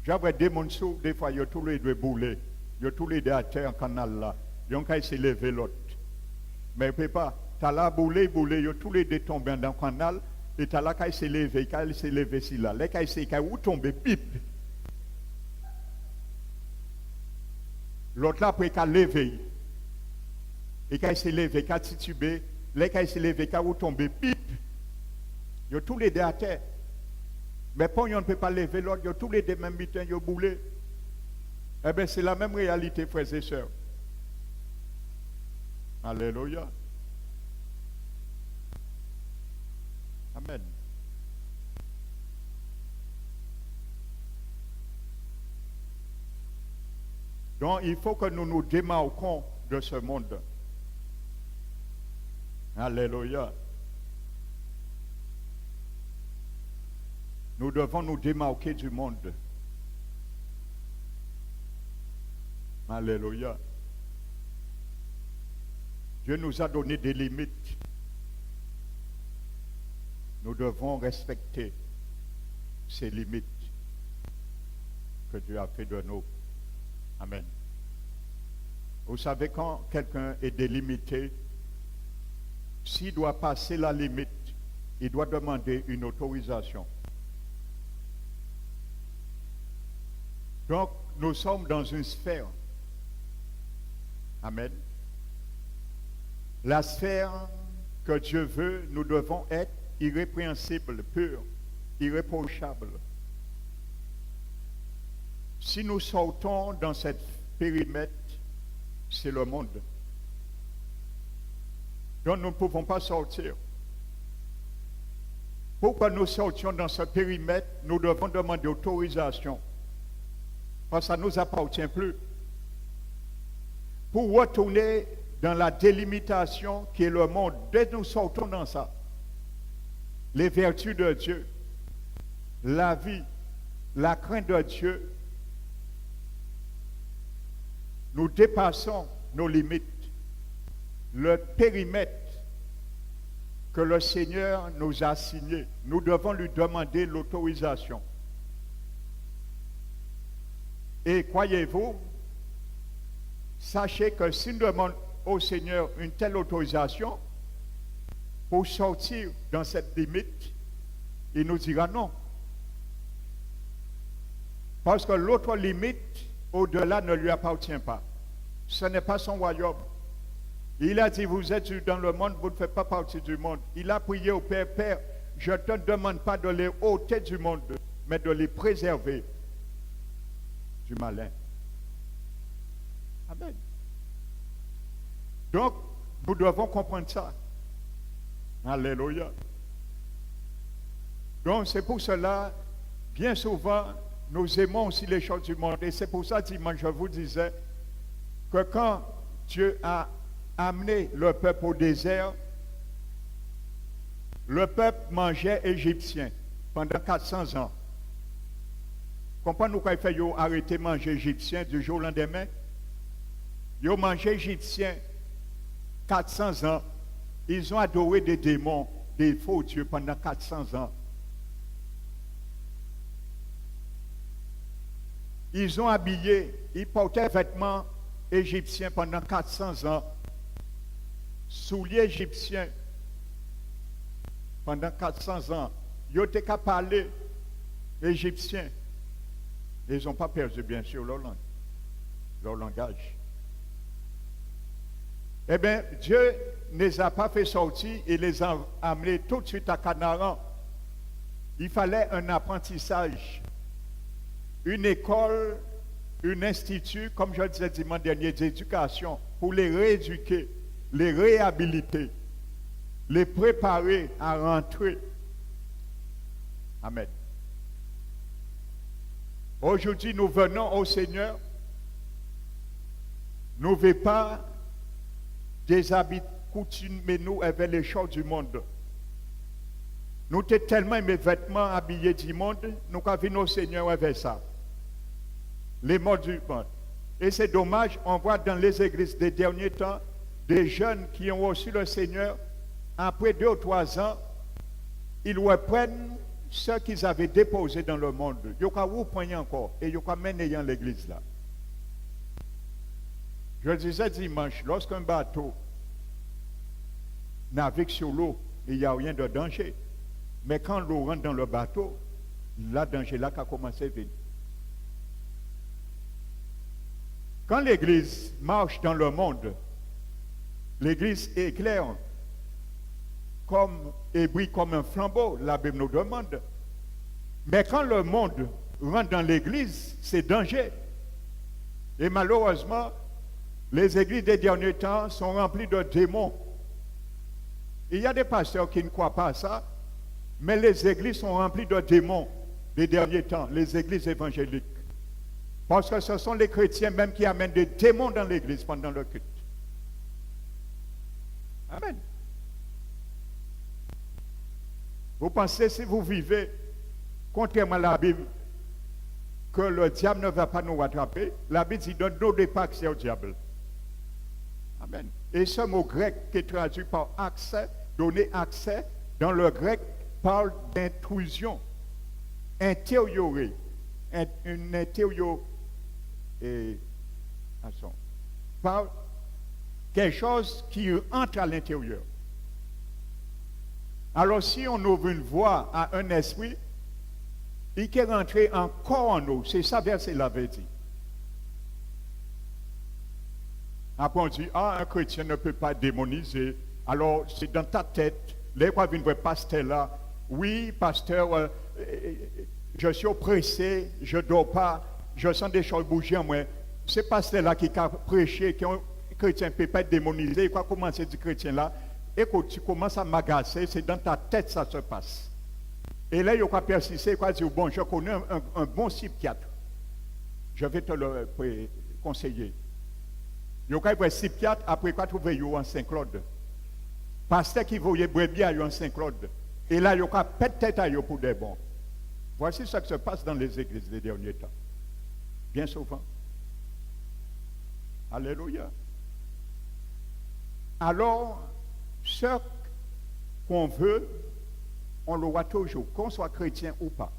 J'avais des monsous, des fois, ils ont tous les deux boulés. Ils ont tous les deux à terre en canal là. Ils ont qu'à s'élever l'autre. Mais ils ne peuvent pas. Tu as là boulé, ils ont tous les deux tombés dans le canal. Et tu as là qu'à s'élever, ici là. Là, qu'à s'élever, où tomber, pipe. L'autre là, après, qu'à lever. Et qu'à s'élever, qu'à tituber. Là, qu'à s'élever, qu'à où tomber, pipe. Ils ont tous les deux à terre. Mais pour on ne peut pas lever l'autre, ils ont tous les deux mêmes mitains, ils ont boulé. Eh bien, c'est la même réalité, frères et sœurs. Alléluia. Amen. Donc, il faut que nous nous démarquons de ce monde. Alléluia. Nous devons nous démarquer du monde. Alléluia. Dieu nous a donné des limites. Nous devons respecter ces limites. que Dieu a fait de nous. Amen. Vous savez, quand quelqu'un est délimité, s'il doit passer la limite, il doit demander une autorisation. Donc, nous sommes dans une sphère. Amen. La sphère que Dieu veut, nous devons être irrépréhensibles, purs, irréprochables. Si nous sortons dans cette périmètre, c'est le monde. Donc nous ne pouvons pas sortir. Pour que nous sortions dans ce périmètre, nous devons demander autorisation. Parce que ça ne nous appartient plus. Pour retourner dans la délimitation qui est le monde, dès que nous sortons dans ça, les vertus de Dieu, la vie, la crainte de Dieu, nous dépassons nos limites. Le périmètre que le Seigneur nous a assigné, nous devons lui demander l'autorisation. Et croyez-vous, sachez que si nous demandons au Seigneur une telle autorisation pour sortir dans cette limite, il nous dira non. Parce que l'autre limite, au-delà, ne lui appartient pas. Ce n'est pas son royaume. Il a dit, vous êtes dans le monde, vous ne faites pas partie du monde. Il a prié au Père, Père, je ne te demande pas de les ôter du monde, mais de les préserver du malin. Amen. Donc, nous devons comprendre ça. Alléluia. Donc, c'est pour cela, bien souvent, nous aimons aussi les choses du monde. Et c'est pour ça, dimanche, je vous disais que quand Dieu a amené le peuple au désert, le peuple mangeait égyptien pendant 400 ans. Comprenez-nous quand il fait arrêter de manger égyptien du jour au lendemain? Ils ont mangé égyptien 400 ans. Ils ont adoré des démons, des faux dieux pendant 400 ans. Ils ont habillé, ils portaient vêtements égyptiens pendant 400 ans. Souliers égyptiens pendant 400 ans. Ils ont été qu'à parler égyptien. Ils n'ont pas perdu, bien sûr, leur langue, leur langage. Eh bien, Dieu ne les a pas fait sortir et les a amenés tout de suite à Canaan. Il fallait un apprentissage, une école, un institut, comme je le disais dimanche dernier, d'éducation, pour les rééduquer, les réhabiliter, les préparer à rentrer. Amen. Aujourd'hui, nous venons au Seigneur. Nous ne voulons pas des habits coutumés nous avec les choses du monde. Nous avons tellement mes vêtements habillés du monde, nous avons vu au Seigneur avec ça. Les modes du monde. Et c'est dommage, on voit dans les églises des derniers temps des jeunes qui ont reçu le Seigneur, après 2 ou 3 ans, ils reprennent ce qu'ils avaient déposé dans le monde. Ils ont pris encore et ils ont mené dans l'église là. Je disais dimanche, lorsqu'un bateau navigue sur l'eau, il n'y a rien de danger. Mais quand l'eau rentre dans le bateau, le danger là a commencé à venir. Quand l'église marche dans le monde, l'église éclaire et brille comme un flambeau, la Bible nous demande. Mais quand le monde rentre dans l'église, c'est danger. Et malheureusement, les églises des derniers temps sont remplies de démons. Il y a des pasteurs qui ne croient pas à ça, mais les églises sont remplies de démons des derniers temps, les églises évangéliques. Parce que ce sont les chrétiens même qui amènent des démons dans l'église pendant le culte. Amen. Vous pensez, si vous vivez contrairement à la Bible, que le diable ne va pas nous rattraper? La Bible dit, donne-nous pas accès au diable. Amen. Et ce mot grec qui est traduit par accès, donner accès, dans le grec, parle d'intrusion, intériorer, une intérieur et par quelque chose qui entre à l'intérieur. Alors si on ouvre une voie à un esprit, il est rentré encore en nous. C'est ça verset l'avait dit. Après on dit, un chrétien ne peut pas démoniser. Alors c'est dans ta tête. Les quoi viennent voir pasteur là. Oui, pasteur, je suis oppressé, je ne dors pas, je sens des choses bouger en moi. C'est pasteur là qui a prêché, qu'un chrétien ne peut pas être démonisé. Quoi commencer du chrétien là? Et quand tu commences à m'agacer, c'est dans ta tête ça se passe. Et là, il y a persister, quoi dire, bon, je connais un bon psychiatre. Je vais te le conseiller. Il y a un psychiatre, après quoi trouver en Saint-Claude. Pasteur qui voyait brebis en Saint-Claude. Et là, il y a peut-être à pour des bons. Voici ce qui se passe dans les églises des derniers temps. Bien souvent. Alléluia. Alors, ce qu'on veut, on le voit toujours, qu'on soit chrétien ou pas.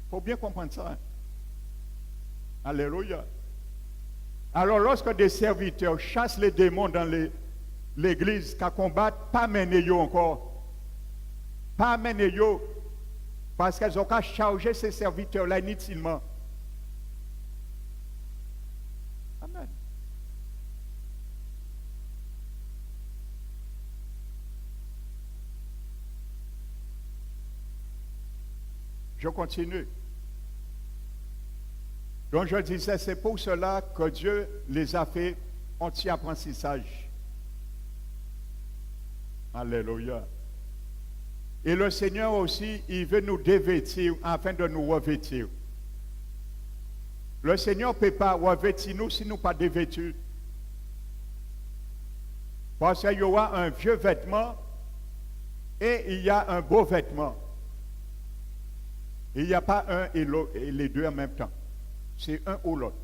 Il faut bien comprendre ça. Hein? Alléluia. Alors, lorsque des serviteurs chassent les démons dans l'église, qu'à combattre, pas mener encore. Pas mener parce qu'elles ont qu'à charger ces serviteurs-là inutilement. Amen. Je continue. Donc je disais, c'est pour cela que Dieu les a fait anti-apprentissage. Alléluia. Et le Seigneur aussi, il veut nous dévêtir afin de nous revêtir. Le Seigneur ne peut pas revêtir nous si nous ne pas dévêtus. Parce qu'il y aura un vieux vêtement et il y a un beau vêtement. Il n'y a pas un et les deux en même temps. C'est un ou l'autre.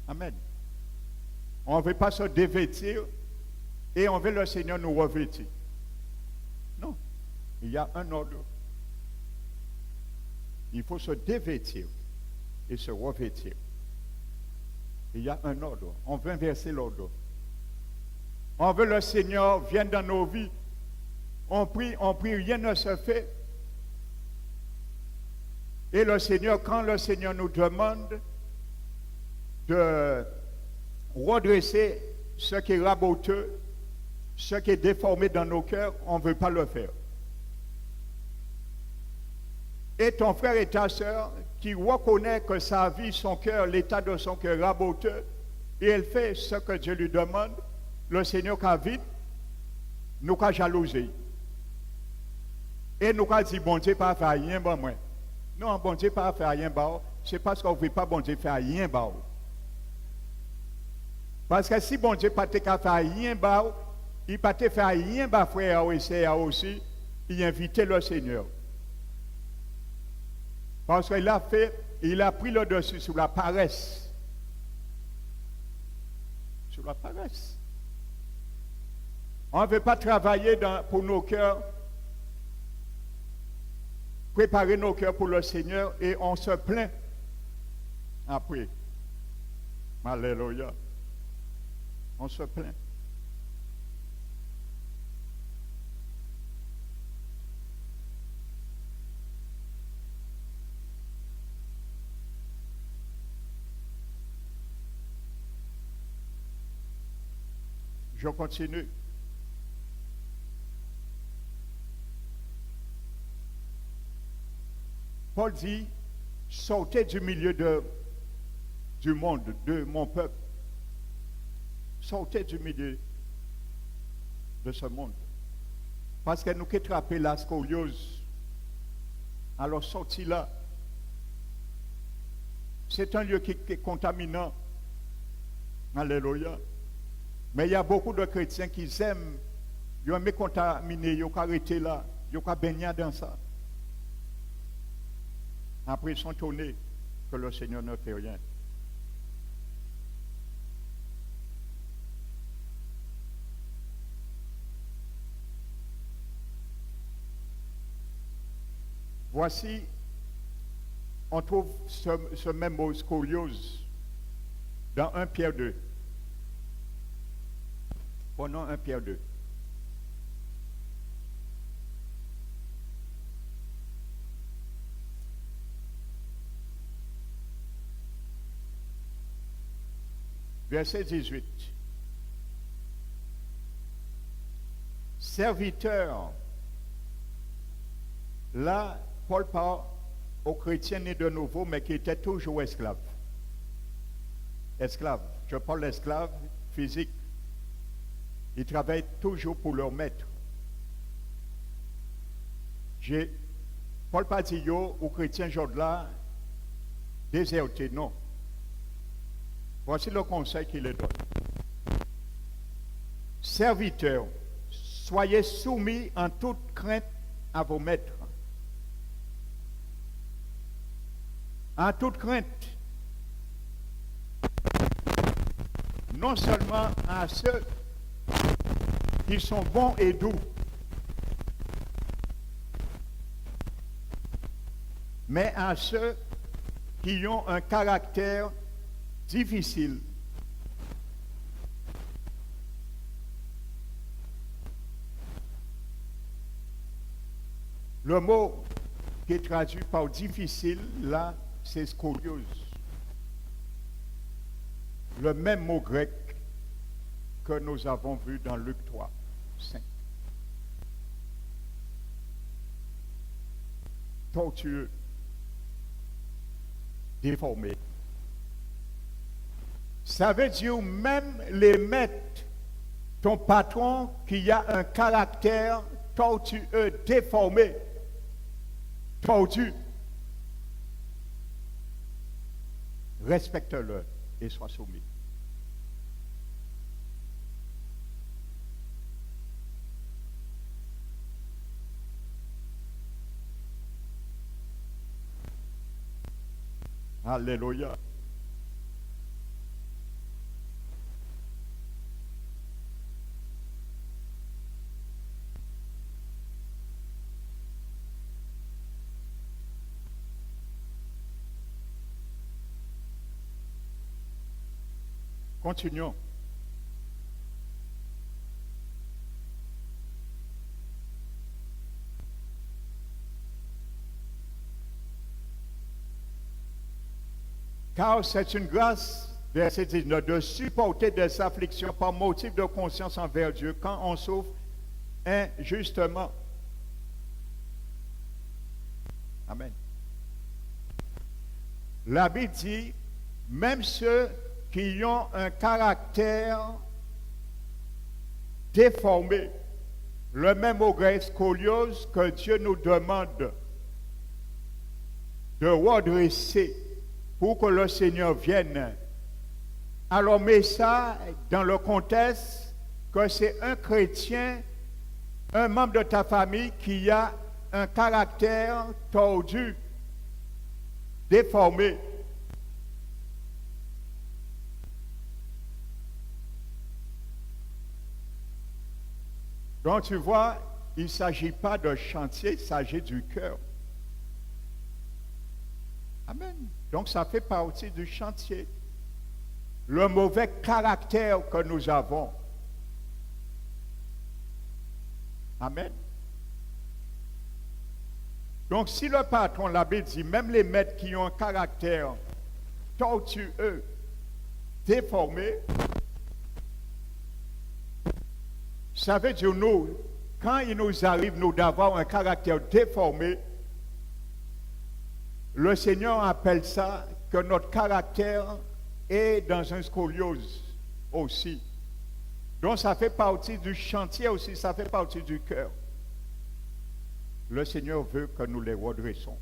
Amen. On ne veut pas se dévêtir et on veut le Seigneur nous revêtir. Non. Il y a un ordre. Il faut se dévêtir et se revêtir. Il y a un ordre. On veut inverser l'ordre. On veut le Seigneur vienne dans nos vies. On prie, rien ne se fait. Et le Seigneur, quand le Seigneur nous demande de redresser ce qui est raboteux, ce qui est déformé dans nos cœurs, on ne veut pas le faire. Et ton frère et ta soeur qui reconnaît que sa vie, son cœur, l'état de son cœur raboteux, et elle fait ce que Dieu lui demande, le Seigneur qu'a vite, nous qu'a jalouser. Et nous qu'a dit, bon Dieu, pas faire rien, bon moi. Non, bon Dieu, pas faire rien, bon, c'est parce qu'on ne veut pas bon Dieu faire rien, bon. Parce que si bon Dieu pas te faire rien, bon, il pas te faire rien, bon, frère, aussi, il invitait le Seigneur. Parce qu'il a pris le dessus sur la paresse. Sur la paresse. On ne veut pas travailler pour nos cœurs, préparer nos cœurs pour le Seigneur et on se plaint après. Alléluia. On se plaint. Je continue. Paul dit, sortez du milieu du monde, de mon peuple. Sortez du milieu de ce monde. Parce que nous qui attrapons la scoliose, alors sortis là. C'est un lieu qui est contaminant. Alléluia. Mais il y a beaucoup de chrétiens qui aiment, ils aiment contaminer, ils ont arrêté là, ils ont baigné dans ça. Après, ils sont étonnés que le Seigneur ne fait rien. Voici on trouve ce même mot scoliose dans 1 Pierre 2. Prenons 1 Pierre 2. Verset 18. Serviteur. Là, Paul parle aux chrétiens nés de nouveau, mais qui étaient toujours esclaves. Esclaves. Je parle d'esclaves physiques. Ils travaillent toujours pour leur maître. Paul pas dit aux chrétiens aujourd'hui désertés, non. Voici le conseil qu'il les donne. Serviteurs, soyez soumis en toute crainte à vos maîtres. En toute crainte. Non seulement à ceux qui sont bons et doux, mais à ceux qui ont un caractère difficile. Le mot qui est traduit par difficile, là, c'est scoliose. Le même mot grec que nous avons vu dans Luc 3, 5. Tortueux, déformé. Ça veut dire même les maîtres, ton patron qui a un caractère tortueux, déformé, tordu. Respecte-le et sois soumis. Alléluia. Continuons. Car c'est une grâce, verset 19, de supporter des afflictions par motif de conscience envers Dieu quand on souffre injustement. Amen. La Bible dit, même ceux qui ont un caractère déformé, le même mot grec scoliose que Dieu nous demande de redresser pour que le Seigneur vienne. Alors mets ça dans le contexte que c'est un chrétien, un membre de ta famille qui a un caractère tordu, déformé. Donc tu vois, il ne s'agit pas de chantier, il s'agit du cœur. Amen. Donc ça fait partie du chantier. Le mauvais caractère que nous avons. Amen. Donc si le patron, la Bible dit, même les maîtres qui ont un caractère tortueux, déformé, ça veut dire nous, quand il nous arrive nous d'avoir un caractère déformé, le Seigneur appelle ça que notre caractère est dans un scoliose aussi. Donc ça fait partie du chantier aussi, ça fait partie du cœur. Le Seigneur veut que nous les redressons.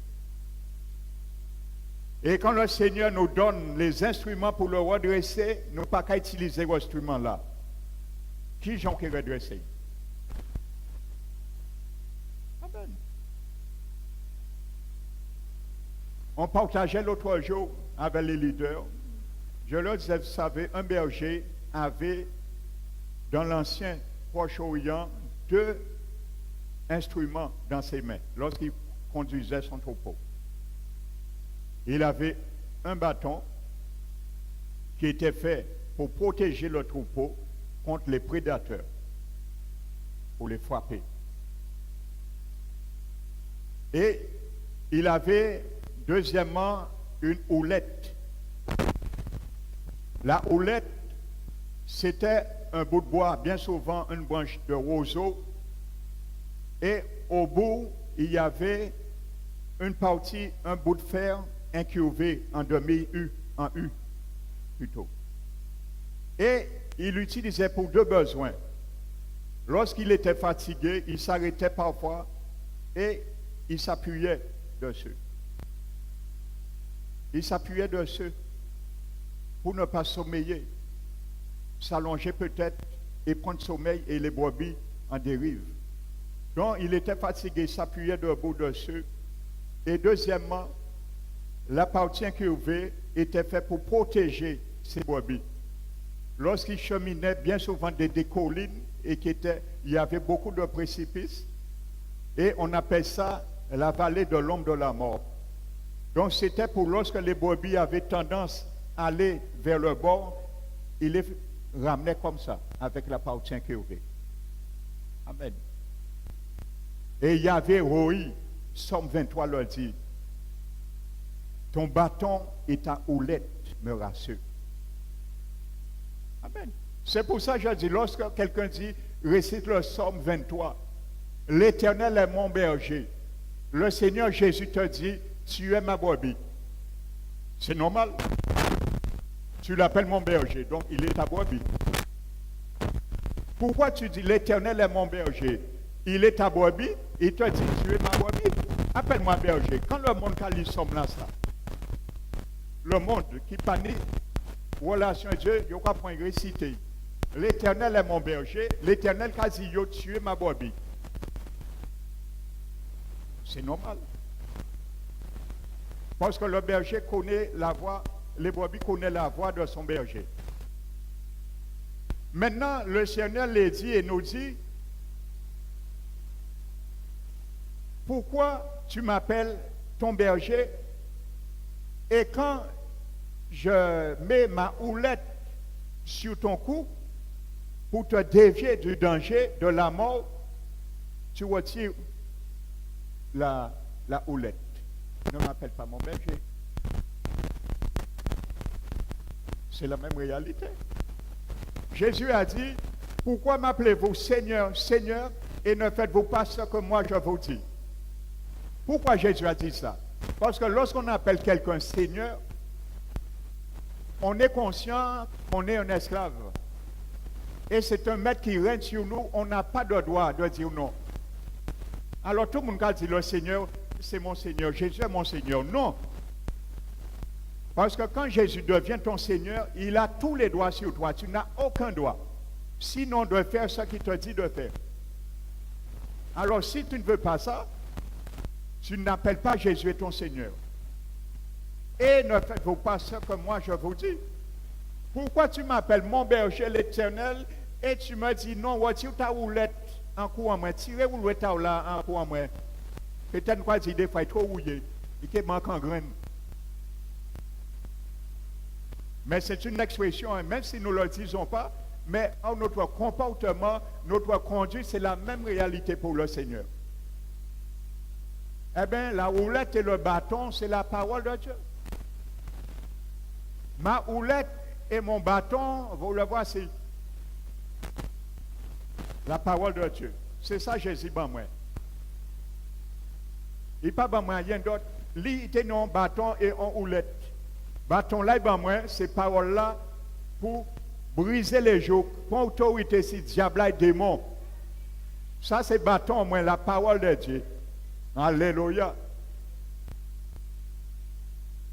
Et quand le Seigneur nous donne les instruments pour le redresser, nous n'avons pas qu'à utiliser ces instruments-là. Qui j'en qui redresser? Amen. On partageait l'autre jour avec les leaders. Je leur disais, vous savez, un berger avait dans l'ancien Proche-Orient 2 instruments dans ses mains lorsqu'il conduisait son troupeau. Il avait un bâton qui était fait pour protéger le troupeau contre les prédateurs, pour les frapper. Et il avait, deuxièmement, une houlette. La houlette, c'était un bout de bois, bien souvent une branche de roseau, et au bout, il y avait une partie, un bout de fer incurvé en demi-U, en U plutôt. Et il l'utilisait pour deux besoins. Lorsqu'il était fatigué, il s'arrêtait parfois et il s'appuyait dessus. Il s'appuyait dessus pour ne pas sommeiller, s'allonger peut-être et prendre sommeil et les brebis en dérive. Donc il était fatigué, il s'appuyait debout dessus. Et deuxièmement, la partie incurvée était faite pour protéger ses brebis. Lorsqu'il cheminait bien souvent des collines et il y avait beaucoup de précipices, et on appelle ça la vallée de l'ombre de la mort. Donc c'était pour lorsque les brebis avaient tendance à aller vers le bord, il les ramenait comme ça, avec la partie incurvée. Amen. Et il y avait Roi, Somme 23 leur dit, ton bâton et ta houlette me rassurent. Amen. C'est pour ça que je dis, lorsque quelqu'un dit, récite le Somme 23, l'Éternel est mon berger. Le Seigneur Jésus te dit, tu es ma brebis. C'est normal. Tu l'appelles mon berger, donc il est ta brebis. Pourquoi tu dis, l'Éternel est mon berger? Il est ta brebis, il te dit, tu es ma brebis. Appelle-moi berger. Quand le monde a somme là, ça, le monde qui panique, relation à Dieu, il n'y a pas point réciter. L'Éternel est mon berger, l'Éternel a dit, tu es ma brebis. C'est normal. Parce que le berger connaît la voix, les brebis connaissent la voix de son berger. Maintenant, le Seigneur les dit et nous dit, pourquoi tu m'appelles ton berger et quand je mets ma houlette sur ton cou pour te dévier du danger, de la mort, tu retires la houlette. Ne m'appelle pas mon berger. C'est la même réalité. Jésus a dit, pourquoi m'appelez-vous Seigneur, Seigneur, et ne faites-vous pas ce que moi je vous dis? Pourquoi Jésus a dit ça? Parce que lorsqu'on appelle quelqu'un Seigneur, on est conscient qu'on est un esclave. Et c'est un maître qui règne sur nous, on n'a pas de droit de dire non. Alors tout le monde a dit le Seigneur, c'est mon Seigneur, Jésus est mon Seigneur. Non. Parce que quand Jésus devient ton Seigneur, il a tous les droits sur toi. Tu n'as aucun droit. Sinon de faire ce qu'il te dit de faire. Alors si tu ne veux pas ça, tu n'appelles pas Jésus ton Seigneur. Et ne faites-vous pas ce que moi je vous dis. Pourquoi tu m'appelles mon berger l'Éternel et tu me dis non, retire ta houlette en courant moi, tirez houlette là en courant moi. Peut-être quoi dire des fois trop rouillé, il manque en graine. Mais c'est une expression, même si nous ne le disons pas, mais en notre comportement, notre conduite, c'est la même réalité pour le Seigneur. Eh bien, la houlette et le bâton, c'est la parole de Dieu. Ma houlette et mon bâton, vous le voici. La parole de Dieu. C'est ça Jésus ban moi. Il pas ban moi rien d'autre. Lui, il était un bâton et un houlette. Bâton là, ban moi, ces paroles là pour briser les jours, pour autorité si diable et démon. Ça c'est bâton moi, la parole de Dieu. Alléluia.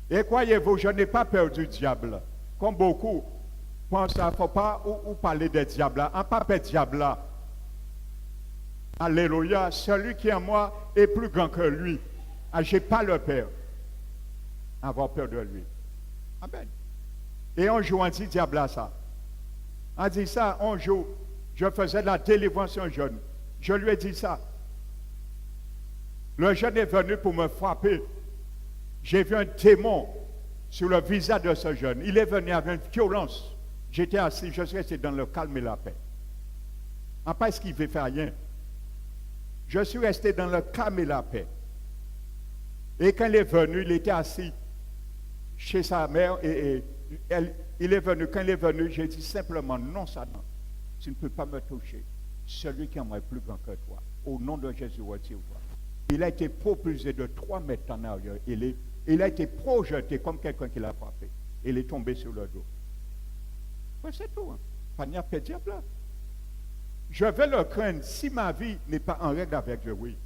Et croyez-vous, je n'ai pas peur du diable. Comme beaucoup pensent, il ne faut pas ou parler des diables là. On pas peur du diable là. Alléluia. Celui qui est en moi est plus grand que lui. Je n'ai pas le peur. Avoir peur de lui. Amen. Et un jour, on dit diable à ça. On dit ça, un jour, je faisais la délivrance à un jeune. Je lui ai dit ça. Le jeune est venu pour me frapper. j'ai vu un démon sur le visage de ce jeune. Il est venu avec une violence. J'étais assis, je suis resté dans le calme et la paix. En pas esquivé, faire rien. Je suis resté dans le calme et la paix. Et quand il est venu, il était assis chez sa mère il est venu. Quand il est venu, j'ai dit simplement, non, Satan, tu ne peux pas me toucher. Celui qui aimerait plus grand que toi. Au nom de Jésus, retire-toi. Il a été propulsé de 3 mètres en arrière. Il a été projeté comme quelqu'un qui l'a frappé. Il est tombé sur le dos. Ouais, c'est tout. Hein. Pas n'y a pas de diable là. Je vais le craindre si ma vie n'est pas en règle avec Dieu, oui.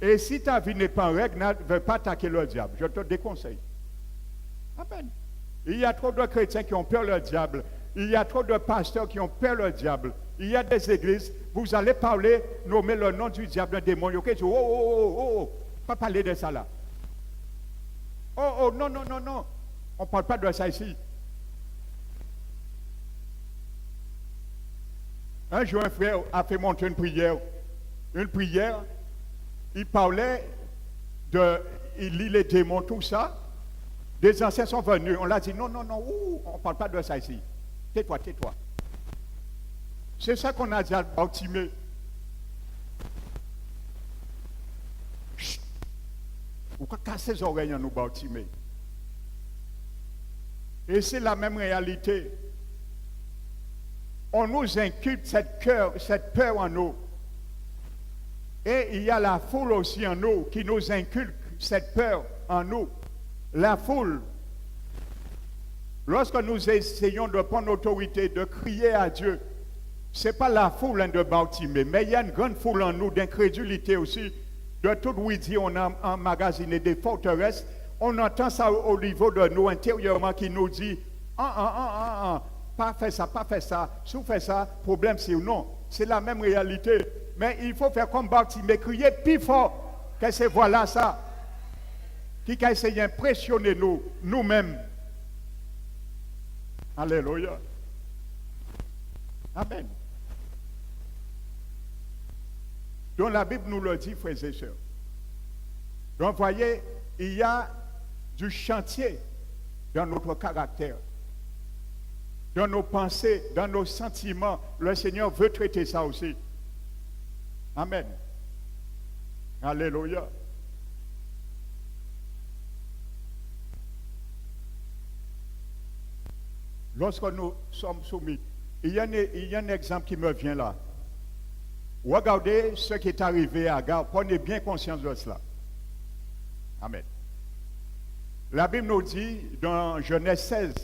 Et si ta vie n'est pas en règle, ne veux pas attaquer le diable. Je te déconseille. Amen. Il y a trop de chrétiens qui ont peur du diable. Il y a trop de pasteurs qui ont peur du diable. Il y a des églises, vous allez parler, nommer le nom du diable, un démon. Ok, oh, pas parler de ça là. Oh, non. On ne parle pas de ça ici. Un jour, un frère a fait monter une prière. Une prière, il parlait il lit les démons, tout ça. Des anciens sont venus. On l'a dit, non, on ne parle pas de ça ici. Tais-toi. C'est ça qu'on a dit à Bartimée. Chut! Ou quoi casser les oreilles à nous, Bartimée. Et c'est la même réalité. On nous inculque cette peur en nous. Et il y a la foule aussi en nous qui nous inculque cette peur en nous. La foule, lorsque nous essayons de prendre l'autorité, de crier à Dieu, ce n'est pas la foule de Bartimée, mais il y a une grande foule en nous d'incrédulité aussi. De tout oui-dit, on a emmagasiné des forteresses. On entend ça au niveau de nous intérieurement qui nous dit pas faire ça, si vous faites ça, problème c'est ou non. C'est la même réalité. Mais il faut faire comme Bartimée, crier plus fort que c'est voilà ça. Qui a essayé d'impressionner nous-mêmes. Alléluia. Amen. Donc la Bible nous le dit, frères et sœurs. Donc voyez, il y a du chantier dans notre caractère, dans nos pensées, dans nos sentiments. Le Seigneur veut traiter ça aussi. Amen. Alléluia. Lorsque nous sommes soumis, il y a un exemple qui me vient là. Regardez ce qui est arrivé à Agar. Prenez bien conscience de cela. Amen. La Bible nous dit dans Genèse 16,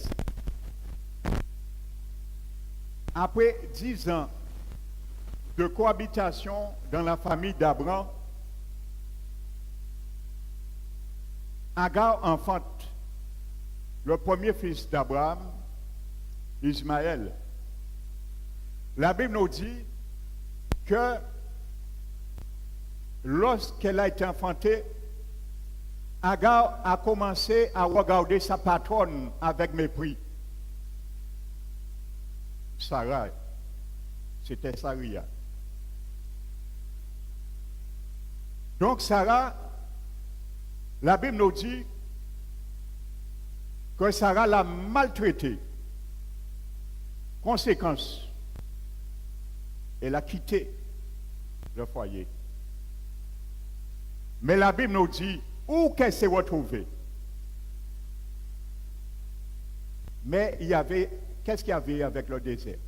après 10 ans de cohabitation dans la famille d'Abraham, Agar enfante le premier fils d'Abraham, Ismaël. La Bible nous dit que lorsqu'elle a été enfantée, Agar a commencé à regarder sa patronne avec mépris. Sarah, c'était Saria. Donc Sarah, la Bible nous dit que Sarah l'a maltraitée. Conséquence, elle a quitté le foyer. Mais la Bible nous dit où qu'elle s'est retrouvée. Mais qu'est-ce qu'il y avait avec le désert?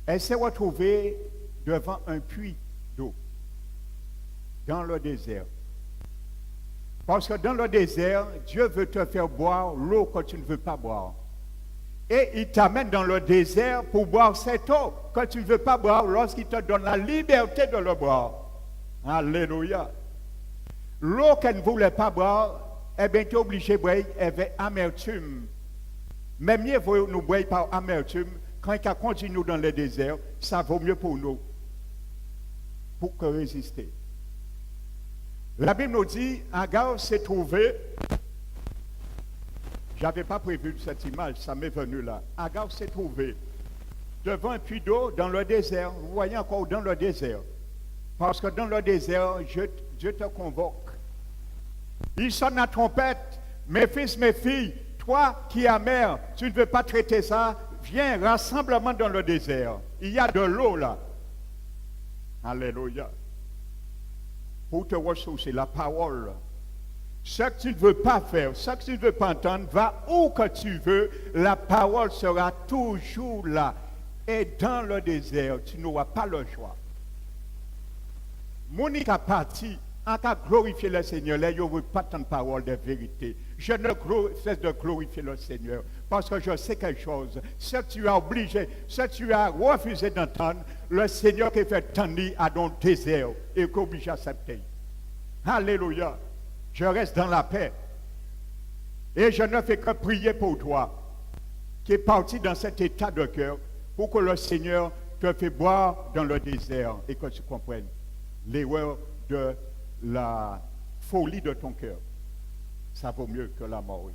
Elle s'est retrouvée devant un puits d'eau, dans le désert. Parce que dans le désert, Dieu veut te faire boire l'eau que tu ne veux pas boire. Et il t'amène dans le désert pour boire cette eau que tu ne veux pas boire lorsqu'il te donne la liberté de le boire. Alléluia. L'eau qu'elle ne voulait pas boire, eh bien, tu es obligé de boire avec amertume. Mais mieux vaut nous boire par amertume. Quand il continue dans le désert, ça vaut mieux pour nous, pour que résister. La Bible nous dit, Agar s'est trouvé. Je n'avais pas prévu cette image, ça m'est venu là. Agar s'est trouvé devant un puits d'eau dans le désert. Vous voyez encore dans le désert. Parce que dans le désert, Dieu te convoque Il sonne la trompette. Mes fils, mes filles, toi qui es mère, tu ne veux pas traiter ça, viens, rassemblement dans le désert. Il y a de l'eau là. Alléluia. Pour te ressourcer, la parole. Ce que tu ne veux pas faire, ce que tu ne veux pas entendre, va où que tu veux, la parole sera toujours là. Et dans le désert, tu n'auras pas le choix. Monique a parti, en cas glorifier le Seigneur, là, il n'y aura pas tant de paroles de vérité. Je ne cesse de glorifier le Seigneur parce que je sais quelque chose. Ce que tu as obligé, ce que tu as refusé d'entendre, le Seigneur qui fait tenir à ton désert et qui oblige à accepter. Alléluia. Je reste dans la paix. Et je ne fais que prier pour toi, qui est parti dans cet état de cœur, pour que le Seigneur te fait boire dans le désert et que tu comprennes l'erreur de la folie de ton cœur. Ça vaut mieux que la mort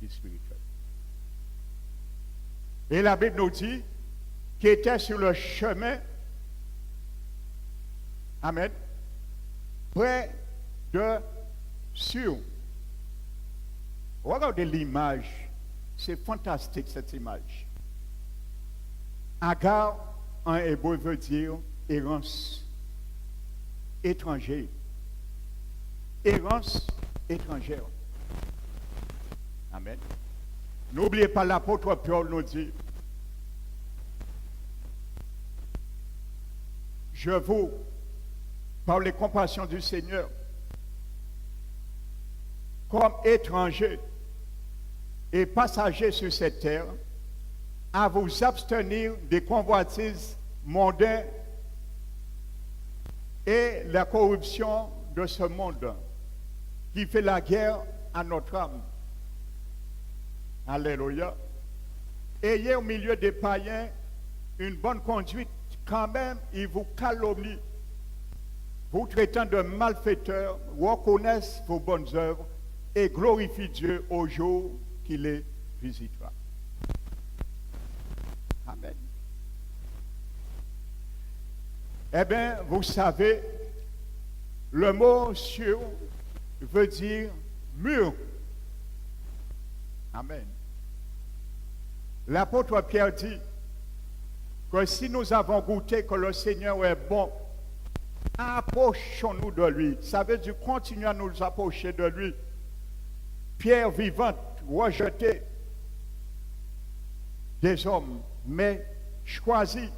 spirituelle. Et la Bible nous dit qu'il était sur le chemin, amen, près de Sion. Regardez l'image, c'est fantastique cette image. Agar en hébreu veut dire errance, étranger. Errance étrangère. Amen. N'oubliez pas, l'apôtre Paul nous dit, je vous, par les compassions du Seigneur, comme étranger et passager sur cette terre, à vous abstenir des convoitises mondaines et la corruption de ce monde qui fait la guerre à notre âme. Alléluia. Ayez au milieu des païens une bonne conduite, quand même, ils vous calomnient, vous traitant de malfaiteurs, reconnaissent vos bonnes œuvres et glorifient Dieu au jour qui les visitera. Amen. Eh bien, vous savez, le mot sur veut dire mur. Amen. L'apôtre Pierre dit que si nous avons goûté que le Seigneur est bon, approchons-nous de lui. Ça veut dire continuer à nous approcher de lui. Pierre vivante, rejetée des hommes, mais choisi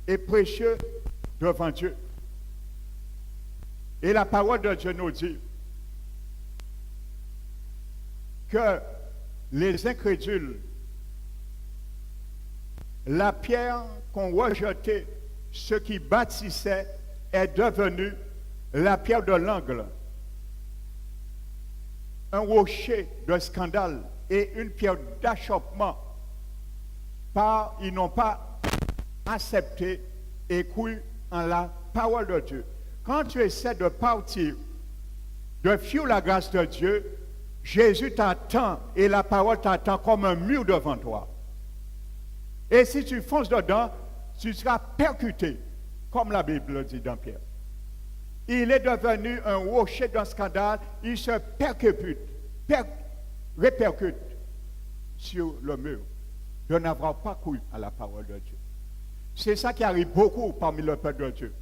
et précieux devant Dieu. Et la parole de Dieu nous dit que les incrédules, la pierre qu'ont rejetée, ce qui bâtissait, est devenue la pierre de l'angle, un rocher de scandale et une pierre d'achoppement, car ils n'ont pas accepté et cru en la parole de Dieu. Quand tu essaies de partir, de fuir la grâce de Dieu, Jésus t'attend et la parole t'attend comme un mur devant toi. Et si tu fonces dedans, tu seras percuté, comme la Bible le dit dans Pierre. Il est devenu un rocher d'un scandale, il se répercute sur le mur de n'avoir pas cru à la parole de Dieu. C'est ça qui arrive beaucoup parmi le peuple de Dieu.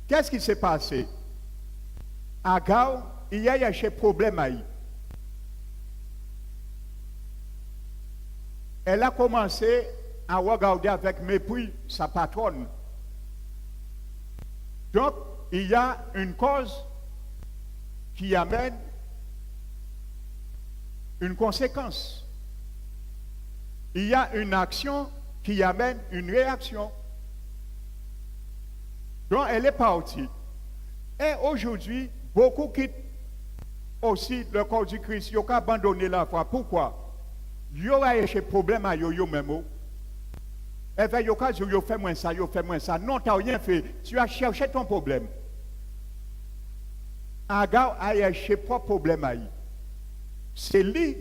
Qu'est-ce qui s'est passé? Agar, il y a un problème à y. Elle a commencé à regarder avec mépris sa patronne. Donc, il y a une cause qui amène une conséquence. Il y a une action qui amène une réaction. Donc, elle est partie. Et aujourd'hui, beaucoup quittent aussi le corps du Christ. Ils ont abandonné la foi. Pourquoi? Il y aura des problèmes à yo même. Et bien, il y a yo fait moins ça, yo fait moins ça. Non, tu n'as rien fait. Tu as cherché ton problème. Agar a cherché propre problème à lui. C'est lui,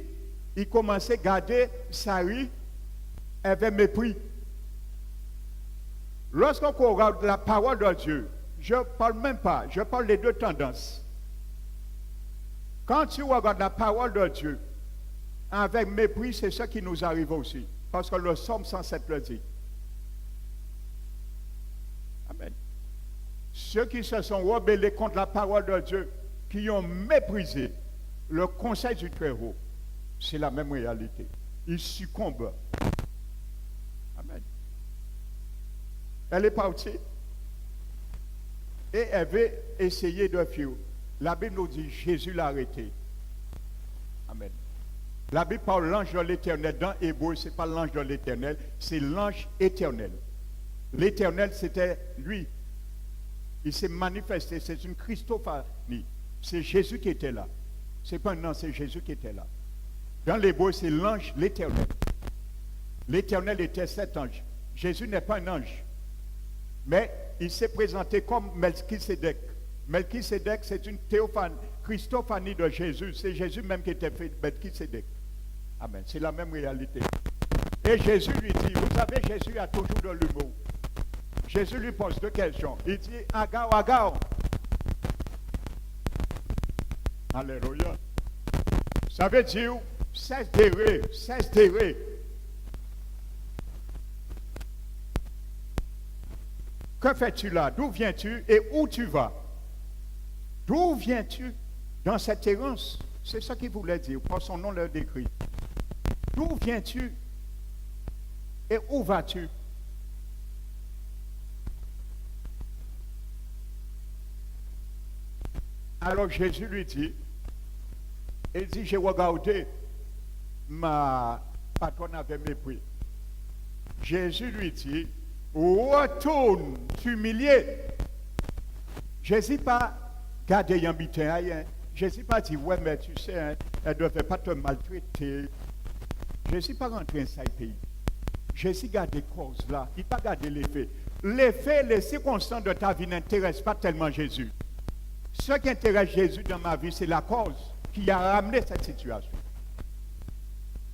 il commençait à garder sa vie avec mépris. Lorsqu'on regarde la parole de Dieu, je ne parle même pas, je parle des deux tendances. Quand tu regardes la parole de Dieu avec mépris, c'est ce qui nous arrive aussi. Parce que le Psaume 107 le dit. Amen. Ceux qui se sont rebellés contre la parole de Dieu, qui ont méprisé le conseil du Très-Haut, c'est la même réalité. Ils succombent. Amen. Elle est partie et elle veut essayer de fuir. La Bible nous dit Jésus l'a arrêté. Amen. La Bible parle l'ange de l'Éternel. Dans Hébreu, ce n'est pas l'ange de l'Éternel, c'est l'ange éternel. L'Éternel, c'était lui. Il s'est manifesté, c'est une Christophanie. C'est Jésus qui était là. Ce n'est pas un ange, c'est Jésus qui était là. Dans l'Hébreu, c'est l'ange, l'Éternel. L'Éternel était cet ange. Jésus n'est pas un ange. Mais il s'est présenté comme Melchisédek. Melchisédek, c'est une théophanie, Christophanie de Jésus. C'est Jésus même qui était fait Melchisédek. Amen. C'est la même réalité. Et Jésus lui dit, vous savez, Jésus a toujours de l'humour. Jésus lui pose deux questions. Il dit, Agar, Agar. Alléluia. Ça veut dire, cesse d'errer, cesse d'errer. Que fais-tu là? D'où viens-tu et où tu vas? D'où viens-tu dans cette errance? C'est ça qu'il voulait dire, par son nom le décrit. D'où viens-tu et où vas-tu? Alors Jésus lui dit, il dit, j'ai regardé ma patronne avec mépris. Jésus lui dit, retourne t'humilier. Jésus pas garder un bitin. Jésus pas dit, ouais, mais tu sais, hein, elle ne devait pas te maltraiter. Jésus pas rentré dans ce pays. Jésus garde les causes là. Il pas garder les faits. Les faits, les circonstances de ta vie n'intéressent pas tellement Jésus. Ce qui intéresse Jésus dans ma vie, c'est la cause qui a ramené cette situation.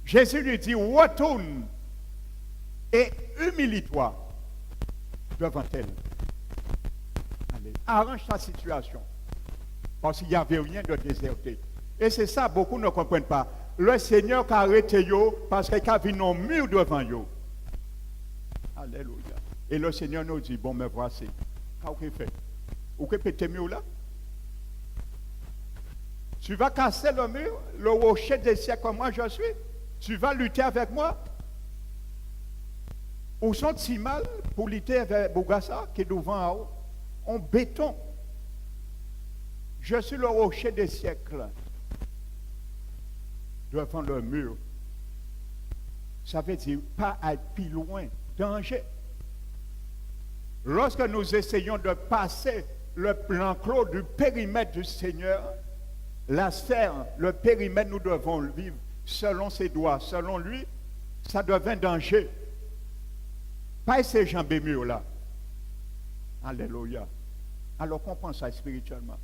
Jésus lui dit, retourne et humilie-toi devant elle. Allez, arrange ta situation. Parce qu'il n'y avait rien de déserté. Et c'est ça, beaucoup ne comprennent pas. Le Seigneur a arrêté yo parce qu'il y a vu un mur devant yo. Alléluia. Et le Seigneur nous dit, bon, mais voici. Qu'est-ce qu'il fait? Ou que peut-être mur là? Tu vas casser le mur, le rocher des siècles comme moi je suis. Tu vas lutter avec moi. Où sont si mal pour lutter avec Bougassa qui est devant en haut? En béton. Je suis le rocher des siècles. Devant le mur. Ça veut dire pas aller plus loin. Danger. Lorsque nous essayons de passer l'enclos du périmètre du Seigneur, la sphère, le périmètre, nous devons le vivre selon ses doigts, selon lui, ça devient danger. Pas ces jambes murs là. Alléluia. Alors qu'on pense ça spirituellement.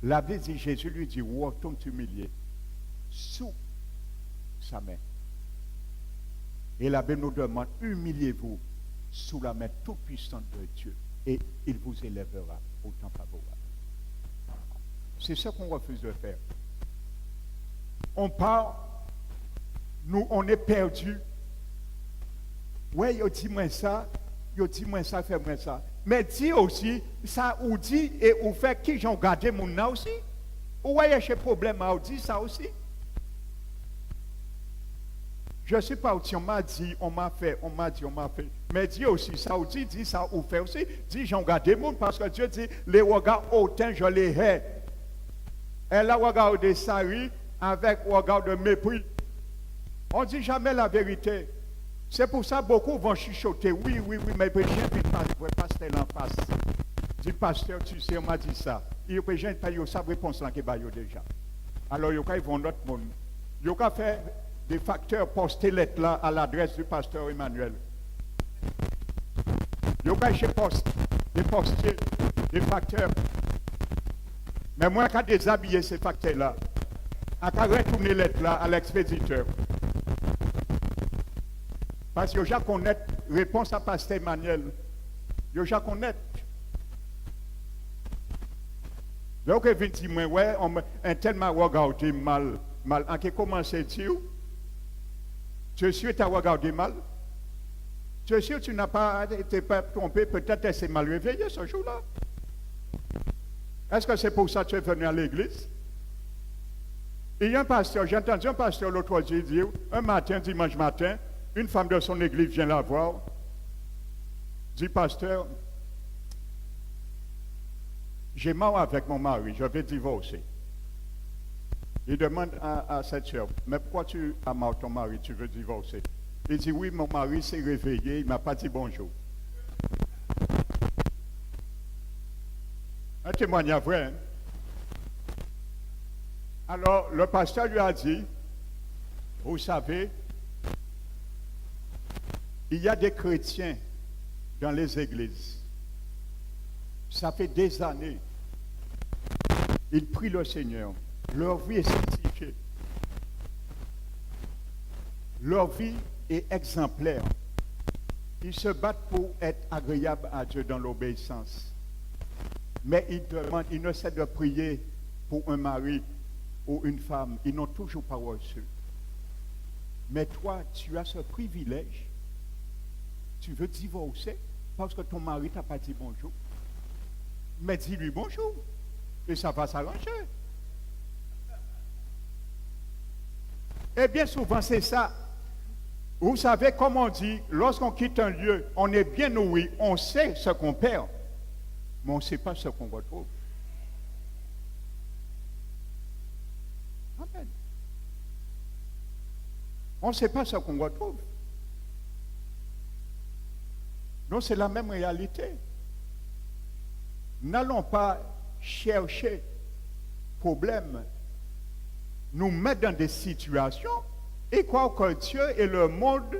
La Bible dit, Jésus lui dit, retourne t'humilier sous sa main. Et la Bible nous demande, humiliez-vous sous la main toute puissante de Dieu et il vous élèvera au temps favorable. C'est ce qu'on refuse de faire. On part, nous, on est perdu. Ouais, il dit moi ça, fais-moi ça. Mais dis aussi, ça ou dit et ou fait qui j'en garde mon nom aussi. Ou ouais, il y a un problème à dire ça aussi. Je suis parti, on m'a dit, on m'a fait. Mais dis aussi, ça ou dit ça ou fait aussi. Dis j'en garde mon parce que Dieu dit, les regards hautains, je les hais. Elle a regardé Sari avec regard de mépris. On ne dit jamais la vérité. C'est pour ça que beaucoup vont chuchoter. Oui, mais le président ne pas pasteur en face. Dit pasteur, tu sais, on m'a dit ça. Le président ne pas sa réponse là qui va déjà. Alors, ils vont notre monde. Ils ont fait des facteurs poster lettres là à l'adresse du pasteur Emmanuel. Ils ont des postiers, des facteurs. Mais moi, quand déshabiller ces facteurs-là, à retourner les lettres là à l'expéditeur. Parce que je connais réponse à pasteur Emmanuel. Je connais. Donc, il dit, ouais, un tel m'a regardé mal. Mal. En qui commence à dire, tu es sûr que tu as regardé mal? Tu es sûr que tu n'as pas été trompé? Peut-être que c'est mal réveillé ce jour-là. Est-ce que c'est pour ça que tu es venu à l'église? Il y a un pasteur, j'ai entendu un pasteur l'autre jour dire, un matin, dimanche matin, une femme de son église vient la voir, dit, pasteur, j'ai mort avec mon mari, je vais divorcer. Il demande à cette soeur, mais pourquoi tu as mort ton mari, tu veux divorcer? Il dit, oui, mon mari s'est réveillé, il ne m'a pas dit bonjour. Un témoignage vrai, hein? Alors, le pasteur lui a dit, vous savez, il y a des chrétiens dans les églises. Ça fait des années. Ils prient le Seigneur. Leur vie est sanctifiée. Leur vie est exemplaire. Ils se battent pour être agréables à Dieu dans l'obéissance. Mais ils ne cessent de prier pour un mari ou une femme. Ils n'ont toujours pas reçu. Mais toi, tu as ce privilège. Tu veux divorcer parce que ton mari ne t'a pas dit bonjour. Mais dis-lui bonjour. Et ça va s'arranger. Et bien souvent, c'est ça. Vous savez, comme on dit, lorsqu'on quitte un lieu, on est bien nourri, on sait ce qu'on perd, mais on ne sait pas ce qu'on retrouve. Amen. On ne sait pas ce qu'on retrouve. Donc c'est la même réalité. N'allons pas chercher problème, nous mettre dans des situations et croire que Dieu et le monde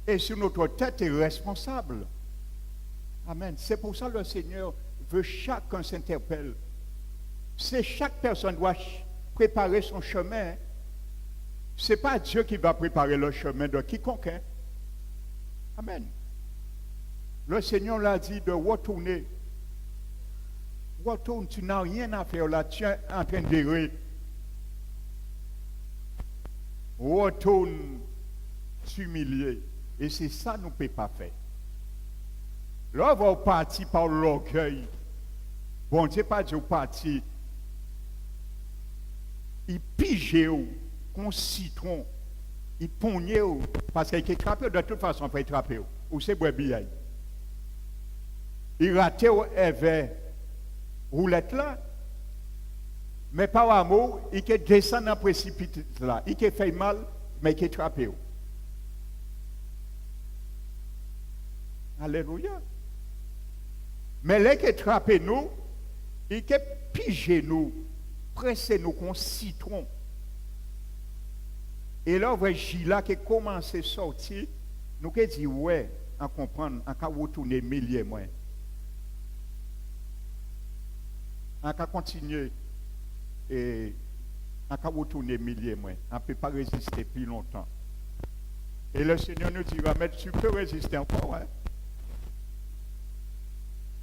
est sur notre tête et responsable. Amen. C'est pour ça que le Seigneur veut chacun s'interpelle. C'est chaque personne doit préparer son chemin. Ce n'est pas Dieu qui va préparer le chemin de quiconque. Hein? Amen. Le Seigneur l'a dit de retourner. Retourne, tu n'as rien à faire là, tu es en train d'errer. Retourne t'humilier. Et c'est ça que nous ne pouvons pas faire. Là, on va partir par l'orgueil. Bon Dieu, pas Dieu parti. Il pige comme citron. Il pogne parce qu'il est trappé de toute façon, il faut être trappé. Ou c'est brebis. Il rate avec roulette là. Mais par amour, il descend dans le précipice là. Il fait mal, mais il est trappé. Alléluia. Mais là qui est trappé nous, il est pigé nous, pressé nous comme citron. Et là, on voit Gila qui commence à sortir, nous qui dit ouais, en comprendre, en cas retourner milliers moins. En cas continuer et en cas retourner milliers moins, on ne peut pas résister plus longtemps. Et le Seigneur nous dira, mais tu peux résister encore, hein?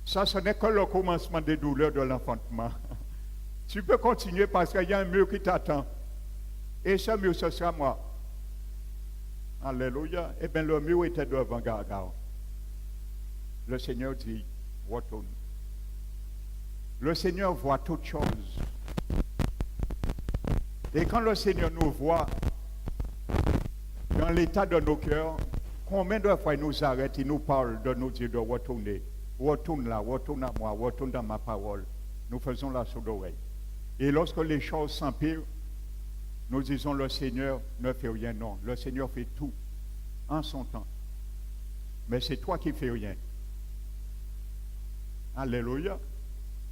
Ça, ce n'est que le commencement des douleurs de l'enfantement. Tu peux continuer parce qu'il y a un mur qui t'attend. Et ce mur, ce sera moi. Alléluia. Eh bien, le mur était devant Gargare. Le Seigneur dit, retourne. Le Seigneur voit toutes choses. Et quand le Seigneur nous voit dans l'état de nos cœurs, combien de fois il nous arrête, il nous parle de nous dire de retourner. Retourne là, retourne à moi, retourne dans ma parole. Nous faisons la sourde oreille. Et lorsque les choses s'empirent, nous disons le Seigneur ne fait rien. Non, le Seigneur fait tout en son temps. Mais c'est toi qui fais rien. Alléluia.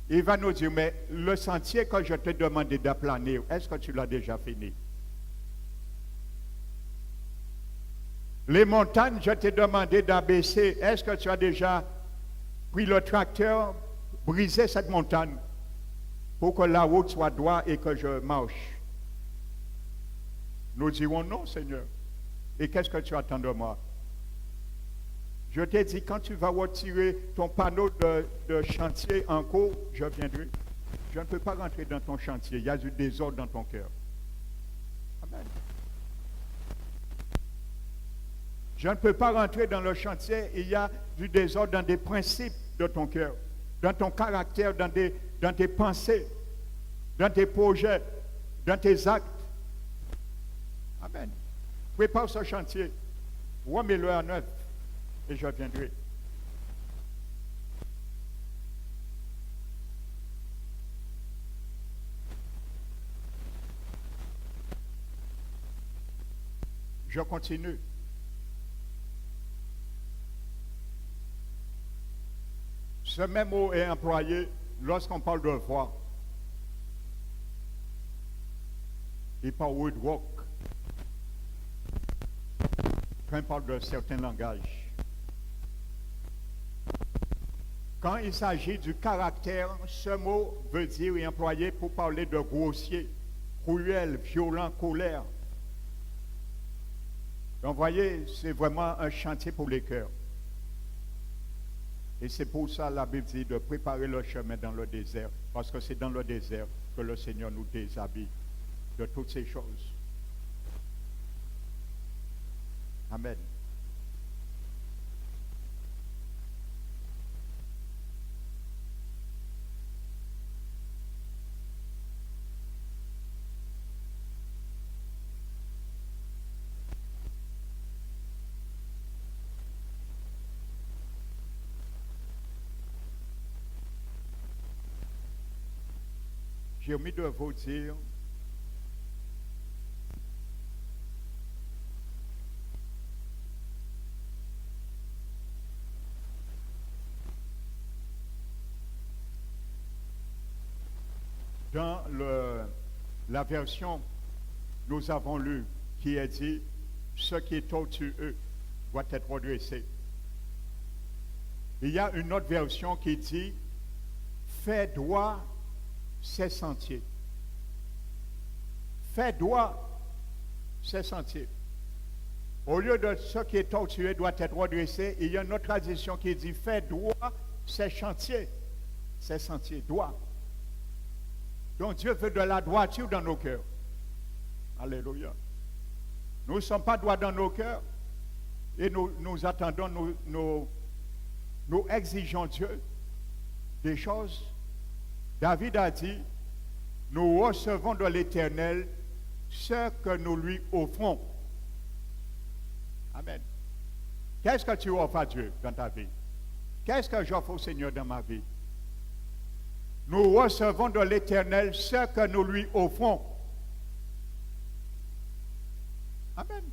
Il va nous dire, mais le sentier que je t'ai demandé d'aplaner, est-ce que tu l'as déjà fini? Les montagnes, je t'ai demandé d'abaisser, est-ce que tu as déjà pris le tracteur, brisé cette montagne pour que la route soit droite et que je marche? Nous dirons non, Seigneur. Et qu'est-ce que tu attends de moi? Je t'ai dit, quand tu vas retirer ton panneau de chantier en cours, je viendrai. je ne peux pas rentrer dans ton chantier. Il y a du désordre dans ton cœur. Amen. Je ne peux pas rentrer dans le chantier. Il y a du désordre dans des principes de ton cœur, dans ton caractère, dans tes pensées, dans tes projets, dans tes actes. Amen. Prépare ce chantier. Remets-le à neuf et je viendrai. Je continue. Ce même mot est employé lorsqu'on parle de voix. Il parle woodwork. Quand il parle de certains langages. Quand il s'agit du caractère, ce mot veut dire et employé pour parler de grossier, cruel, violent, colère. Donc, vous voyez, c'est vraiment un chantier pour les cœurs. Et c'est pour ça la Bible dit de préparer le chemin dans le désert, parce que c'est dans le désert que le Seigneur nous déshabille de toutes ces choses. Amen. J'ai omis de vous dire dans la version nous avons lu qui est dit ce qui est tortueux doit être redressé. Il y a une autre version qui dit fais droit ses sentiers. Fais droit ses sentiers. Au lieu de ce qui est tortueux doit être redressé, il y a une autre tradition qui dit fais droit ses chantiers. Ses sentiers, droit. Donc Dieu veut de la droiture dans nos cœurs. Alléluia. Nous ne sommes pas droits dans nos cœurs et nous attendons, nous exigeons Dieu des choses. David a dit, nous recevons de l'Éternel ce que nous lui offrons. Amen. Qu'est-ce que tu offres à Dieu dans ta vie? Qu'est-ce que j'offre au Seigneur dans ma vie? Nous recevons de l'Éternel ce que nous lui offrons. Amen.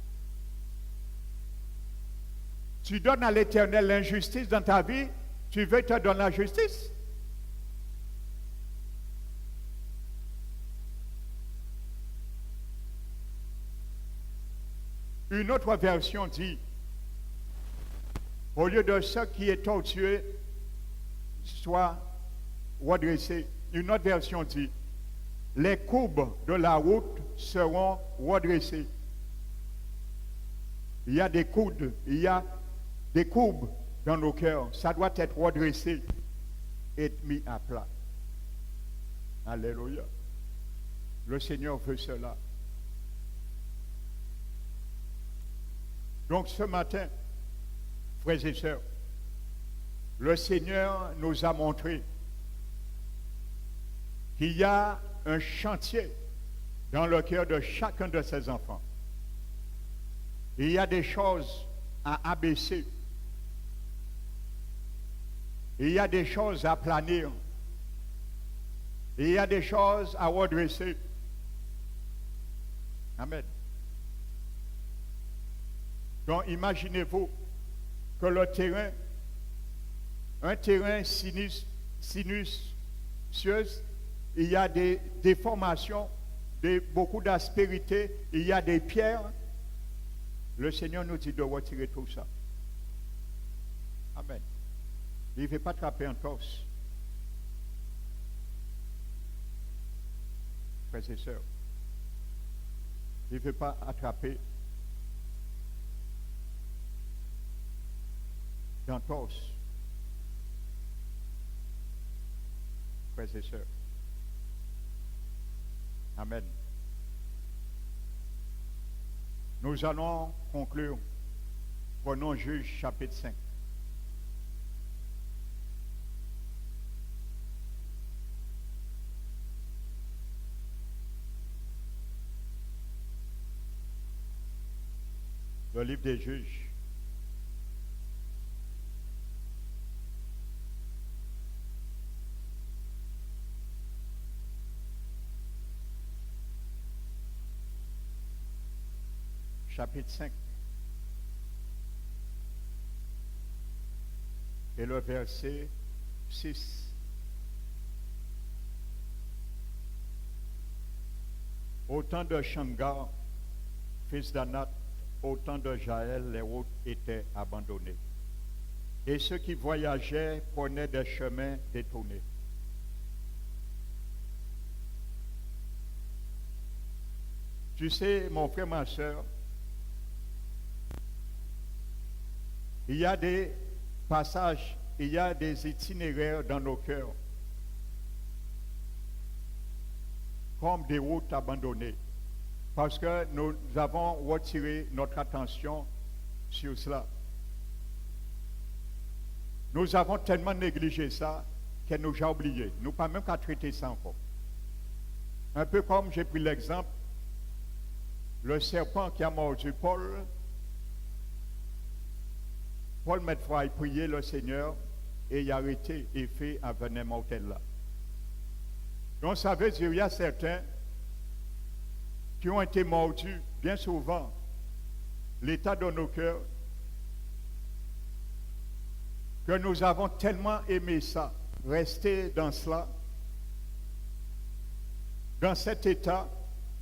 Tu donnes à l'Éternel l'injustice dans ta vie, tu veux te donner la justice. Une autre version dit, au lieu de ce qui est tortueux, soit redressé. Une autre version dit, les courbes de la route seront redressées. Il y a des coudes, il y a des courbes dans nos cœurs. Ça doit être redressé et mis à plat. Alléluia. Le Seigneur veut cela. Donc ce matin, frères et sœurs, le Seigneur nous a montré qu'il y a un chantier dans le cœur de chacun de ses enfants. Il y a des choses à abaisser. Il y a des choses à planir. Il y a des choses à redresser. Amen. Donc imaginez-vous que le terrain, un terrain sinueux, il y a des déformations, beaucoup d'aspérité, il y a des pierres. Le Seigneur nous dit de retirer tout ça. Amen. Il ne veut pas attraper en torse. Frères et sœurs, il ne veut pas attraper d'entorse. Frères et sœurs. Amen. Nous allons conclure. Prenons Juge chapitre 5. Le livre des Juges. Chapitre 5. Et le verset 6. Autant de Shamgar, fils d'Anat, autant de Jaël, les routes étaient abandonnées. Et ceux qui voyageaient prenaient des chemins détournés. Tu sais, mon frère, ma soeur, il y a des passages, il y a des itinéraires dans nos cœurs, comme des routes abandonnées, parce que nous avons retiré notre attention sur cela. Nous avons tellement négligé ça que nous avons oublié. Nous pas même qu'à traiter ça encore. Un peu comme j'ai pris l'exemple, le serpent qui a mordu Paul. Paul mettre foi, il priait le Seigneur et il a arrêté et fait un venin mortel là. Donc ça veut dire qu'il y a certains qui ont été mordus bien souvent. L'état de nos cœurs, que nous avons tellement aimé ça, rester dans cela, dans cet état,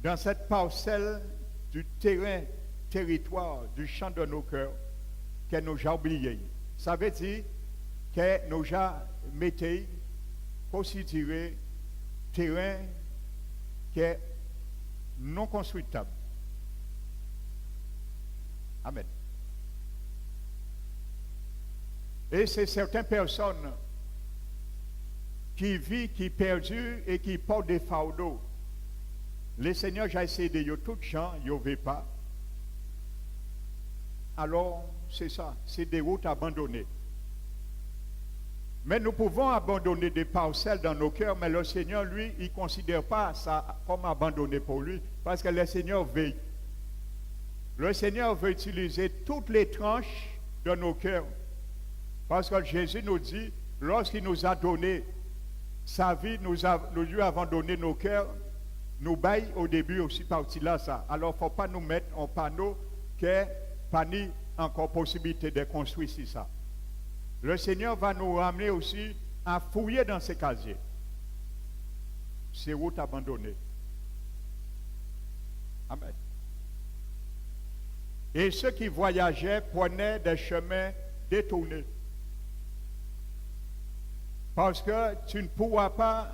dans cette parcelle du terrain, territoire, du champ de nos cœurs, que nous avons oublié. Ça veut dire que nous avons mis considéré terrain qui est non constructible. Amen. Et c'est certaines personnes qui vivent, qui perdent et qui portent des fardeaux. Le Seigneur, j'ai essayé de dire, toutes gens, ils ne veulent pas. Alors, c'est ça, c'est des routes abandonnées. Mais nous pouvons abandonner des parcelles dans nos cœurs, mais le Seigneur, lui, il ne considère pas ça comme abandonné pour lui, parce que le Seigneur veille. Le Seigneur veut utiliser toutes les tranches de nos cœurs. Parce que Jésus nous dit, lorsqu'il nous a donné sa vie, nous lui avons donné nos cœurs, nous baillons au début aussi partie là ça. Alors, il ne faut pas nous mettre en panneau que pas ni encore possibilité de construire ici ça. Le Seigneur va nous ramener aussi à fouiller dans ces casiers. Ces routes abandonnées. Amen. Et ceux qui voyageaient prenaient des chemins détournés. Parce que tu ne pourras pas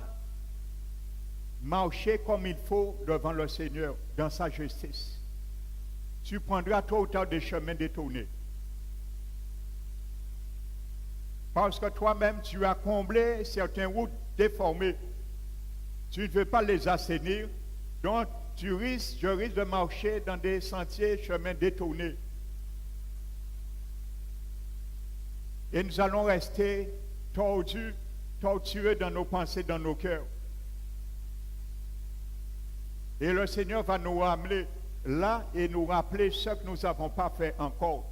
marcher comme il faut devant le Seigneur, dans sa justice. Tu prendras tôt ou tard des chemins détournés. Parce que toi-même, tu as comblé certaines routes déformées. Tu ne veux pas les assainir. Donc, je risque de marcher dans des sentiers, chemins détournés. Et nous allons rester tordus, torturés dans nos pensées, dans nos cœurs. Et le Seigneur va nous ramener là et nous rappeler ce que nous n'avons pas fait encore.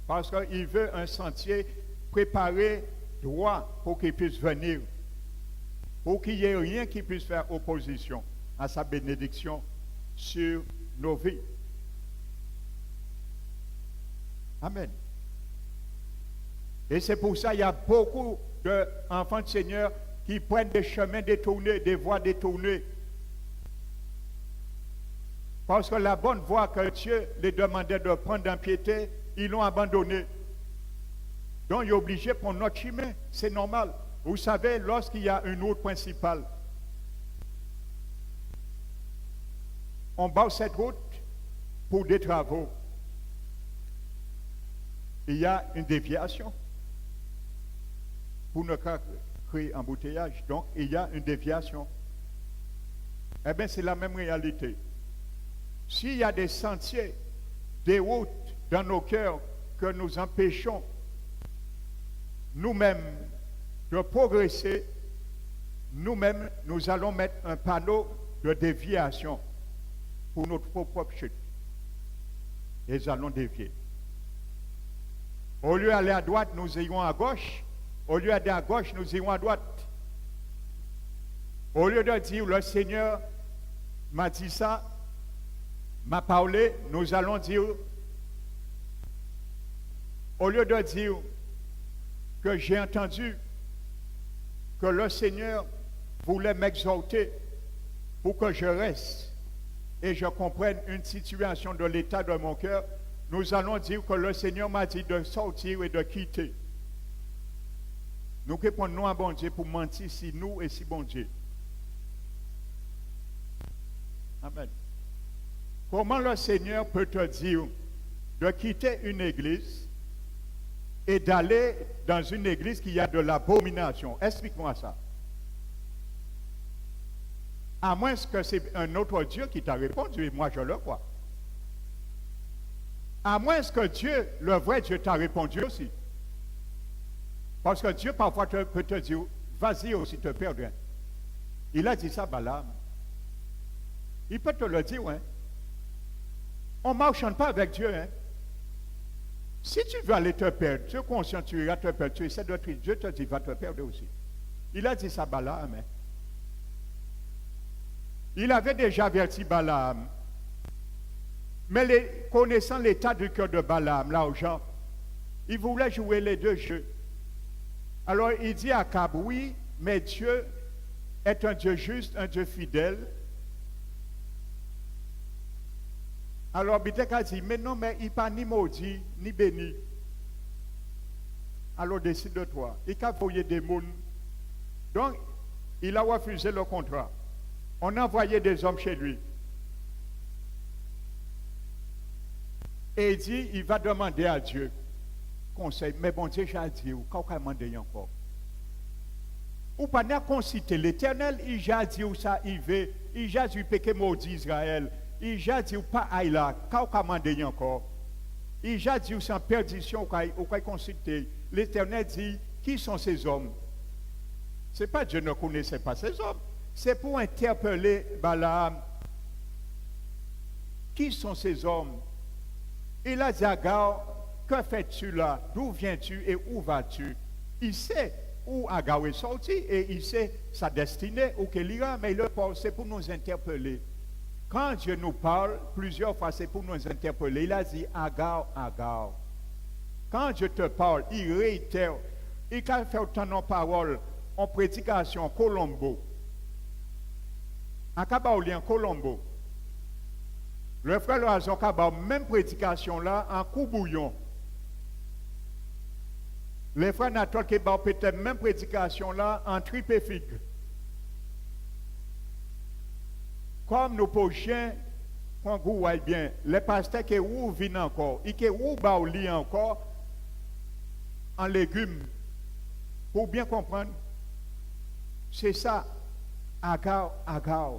Parce qu'il veut un sentier préparé droit pour qu'il puisse venir. Pour qu'il n'y ait rien qui puisse faire opposition à sa bénédiction sur nos vies. Amen. Et c'est pour ça qu'il y a beaucoup d'enfants du Seigneur qui prennent des chemins détournés, des voies détournées. Parce que la bonne voie que Dieu les demandait de prendre d'impiété, ils l'ont abandonnée. Donc, il est obligé de prendre notre chemin. C'est normal. Vous savez, lorsqu'il y a une route principale, on bat cette route pour des travaux. Il y a une déviation pour ne pas créer embouteillage. Donc, il y a une déviation. Eh bien, c'est la même réalité. S'il y a des sentiers, des routes dans nos cœurs que nous empêchons nous-mêmes de progresser, nous-mêmes, nous allons mettre un panneau de déviation pour notre propre chute. Et nous allons dévier. Au lieu d'aller à droite, nous irons à gauche. Au lieu d'aller à gauche, nous irons à droite. Au lieu de dire, le Seigneur m'a dit ça, m'a parlé, nous allons dire, au lieu de dire que j'ai entendu que le Seigneur voulait m'exhorter pour que je reste et je comprenne une situation de l'état de mon cœur, nous allons dire que le Seigneur m'a dit de sortir et de quitter. Nous répondons à bon Dieu pour mentir si nous et si bon Dieu. Amen. Comment le Seigneur peut te dire de quitter une église et d'aller dans une église qui a de l'abomination? Explique-moi ça. À moins que c'est un autre Dieu qui t'a répondu, et moi je le crois. À moins que Dieu, le vrai Dieu, t'a répondu aussi. Parce que Dieu parfois peut te dire, vas-y aussi te perdre. Il a dit ça à Balaam. Il peut te le dire, hein. On ne marche pas avec Dieu, hein. Si tu veux aller te perdre, tu es conscient, tu iras te perdre, tu essaies de te Dieu te dit, va te perdre aussi. Il a dit ça à Balaam, hein. Il avait déjà averti Balaam. Mais connaissant l'état du cœur de Balaam, là aux gens, il voulait jouer les deux jeux. Alors il dit à Akab, oui, mais Dieu est un Dieu juste, un Dieu fidèle. Alors Bitek a dit, mais non, mais il n'est pas ni maudit, ni béni. Alors décide de toi. Il a envoyé des mouns. Donc, il a refusé le contrat. On a envoyé des hommes chez lui. Et il dit, il va demander à Dieu conseil. Mais bon Dieu, j'ai dit, ou quand on demande encore. Ou pas n'a concité l'Éternel, il a dit où ça il veut, il a dit péché maudit Israël, il a dit pas aille là, quand on demande encore. Il a dit sans perdition, ou quand consulter. L'Éternel dit, qui sont ces hommes? Ce n'est pas Dieu ne connaissait pas ces hommes. C'est pour interpeller Balaam. Qui sont ces hommes? Il a dit à Agar, que fais-tu là? D'où viens-tu et où vas-tu? Il sait où Agar est sorti et il sait sa destinée, où qu'elle ira, mais il le parle, c'est pour nous interpeller. Quand Dieu nous parle, plusieurs fois, c'est pour nous interpeller. Il a dit Agar, Agar. Quand Dieu te parle, il réitère. Il a fait autant de paroles en prédication, Colombo. En Kabaouli, en Colombo. Le frère Loazon Kaba, même prédication là, en Koubouillon. Le frère Nathan Keba, peut-être même prédication là, en Tripéfigue. Comme nos prochains, quand vous voyez bien, les pasteurs qui viennent encore, ils qui baouli encore en légumes. Pour bien comprendre, c'est ça, Agar, Agar.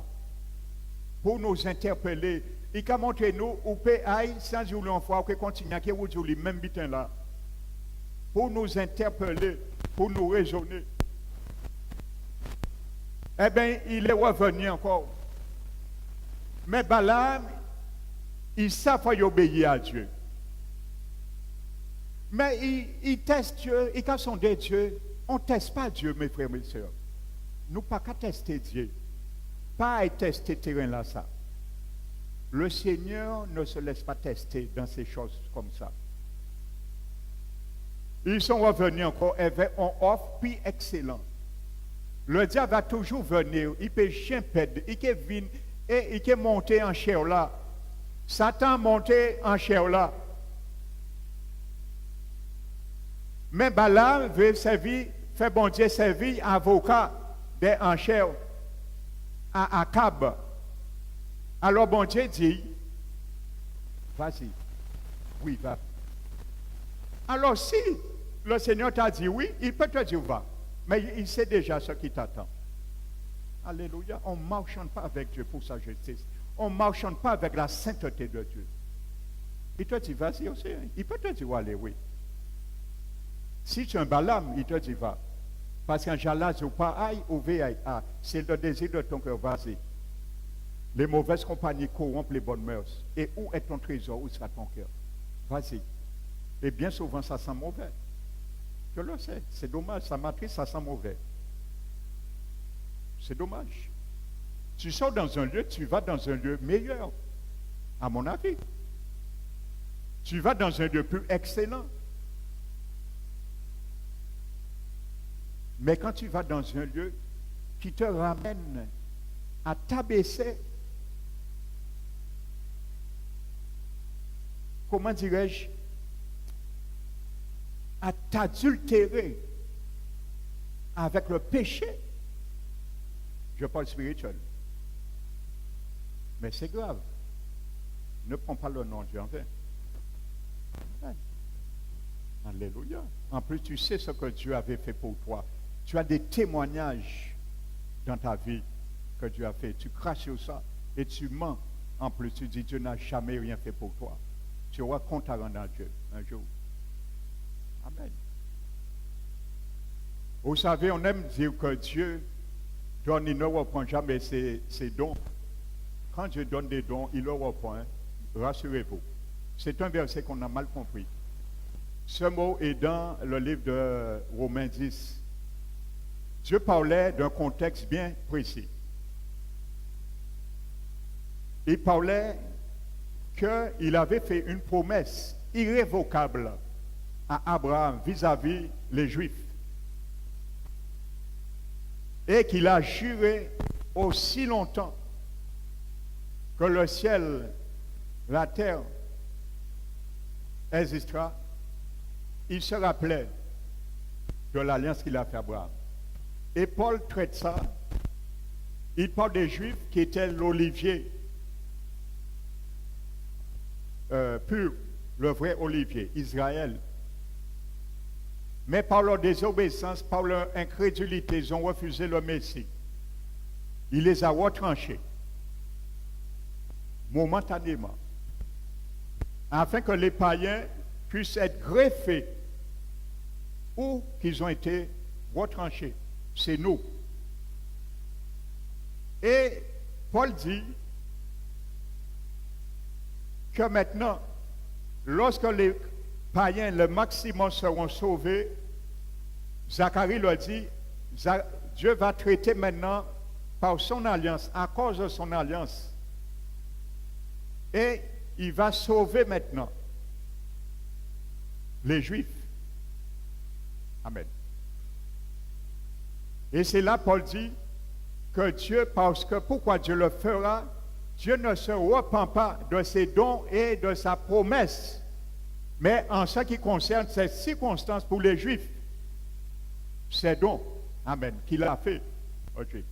Pour nous interpeller. Il a montré nous, ou peut aller sans jouer en foi, ou continuer à jouer même bitin là. Pour nous interpeller, pour nous raisonner. Eh bien, il est revenu encore. Mais Balaam, il savait obéir à Dieu. Mais il teste Dieu, et quand on dit Dieu, on ne teste pas Dieu, mes frères et mes sœurs. Nous pas qu'à tester Dieu. Pas à tester terrain là, ça. Le Seigneur ne se laisse pas tester dans ces choses comme ça. Ils sont revenus encore avec un offre puis excellent. Le diable va toujours venir, il peut chien perdre, il peut venir et il peut monter en chair là. Satan monter en chair là. Mais Balaam veut servir, fait bon Dieu servir avocat des enchères à Akab. Alors bon Dieu dit, vas-y, oui, va. Alors si le Seigneur t'a dit oui, il peut te dire va, mais il sait déjà ce qui t'attend. Alléluia. On ne marchande pas avec Dieu pour sa justice. On ne marchande pas avec la sainteté de Dieu. Il te dit, vas-y aussi. Il peut te dire, allez, oui. Si tu es un Balaam, il te dit, va. Parce qu'un jalaz ou pas, aïe, ou aïe, c'est le désir de ton cœur, vas-y. Les mauvaises compagnies corrompent les bonnes mœurs. Et où est ton trésor? Où sera ton cœur? Vas-y. Et bien souvent, ça sent mauvais. Je le sais. C'est dommage. Sa matrice, ça sent mauvais. C'est dommage. Tu sors dans un lieu, tu vas dans un lieu meilleur, à mon avis. Tu vas dans un lieu plus excellent. Mais quand tu vas dans un lieu qui te ramène à t'abaisser, comment dirais-je, à t'adultérer avec le péché, je parle spirituel. Mais c'est grave. Ne prends pas le nom de Dieu en vain. Alléluia. En plus, tu sais ce que Dieu avait fait pour toi. Tu as des témoignages dans ta vie que Dieu a fait. Tu craches sur ça et tu mens. En plus, tu dis Dieu n'a jamais rien fait pour toi. Tu auras compte à rendre à Dieu un jour. Amen. Vous savez, on aime dire que Dieu donne, il ne reprend jamais ses dons. Quand Dieu donne des dons, il le reprend. Rassurez-vous. C'est un verset qu'on a mal compris. Ce mot est dans le livre de Romains 10. Dieu parlait d'un contexte bien précis. Il parlait qu'il avait fait une promesse irrévocable à Abraham vis-à-vis les Juifs. Et qu'il a juré aussi longtemps que le ciel, la terre existera. Il se rappelait de l'alliance qu'il a fait à Abraham. Et Paul traite ça. Il parle des Juifs qui étaient l'olivier pur, le vrai olivier, Israël. Mais par leur désobéissance, par leur incrédulité, ils ont refusé le Messie. Il les a retranchés momentanément, afin que les païens puissent être greffés ou qu'ils ont été retranchés. C'est nous. Et Paul dit que maintenant, lorsque les païens, le maximum, seront sauvés, Zacharie leur dit, Dieu va traiter maintenant par son alliance, à cause de son alliance. Et il va sauver maintenant les Juifs. Amen. Et c'est là Paul dit que Dieu, parce que pourquoi Dieu le fera, Dieu ne se repent pas de ses dons et de sa promesse. Mais en ce qui concerne ces circonstances pour les Juifs, ces dons, amen, qu'il a fait aux Juifs.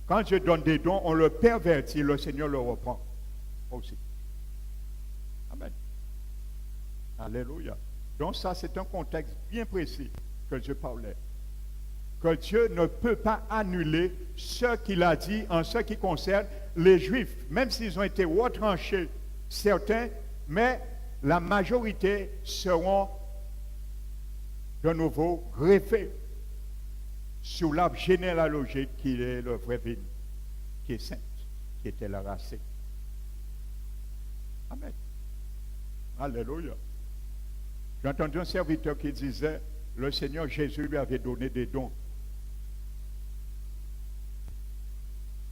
Quand Dieu donne des dons, on le pervertit, le Seigneur le reprend aussi. Amen. Alléluia. Donc ça, c'est un contexte bien précis que Dieu parlait. Que Dieu ne peut pas annuler ce qu'il a dit en ce qui concerne les Juifs, même s'ils ont été retranchés, certains, mais la majorité seront de nouveau greffés sur l'arbre généalogique qui est le vrai vigne, qui est sainte, qui était la racine. Amen. Alléluia. J'ai entendu un serviteur qui disait, le Seigneur Jésus lui avait donné des dons.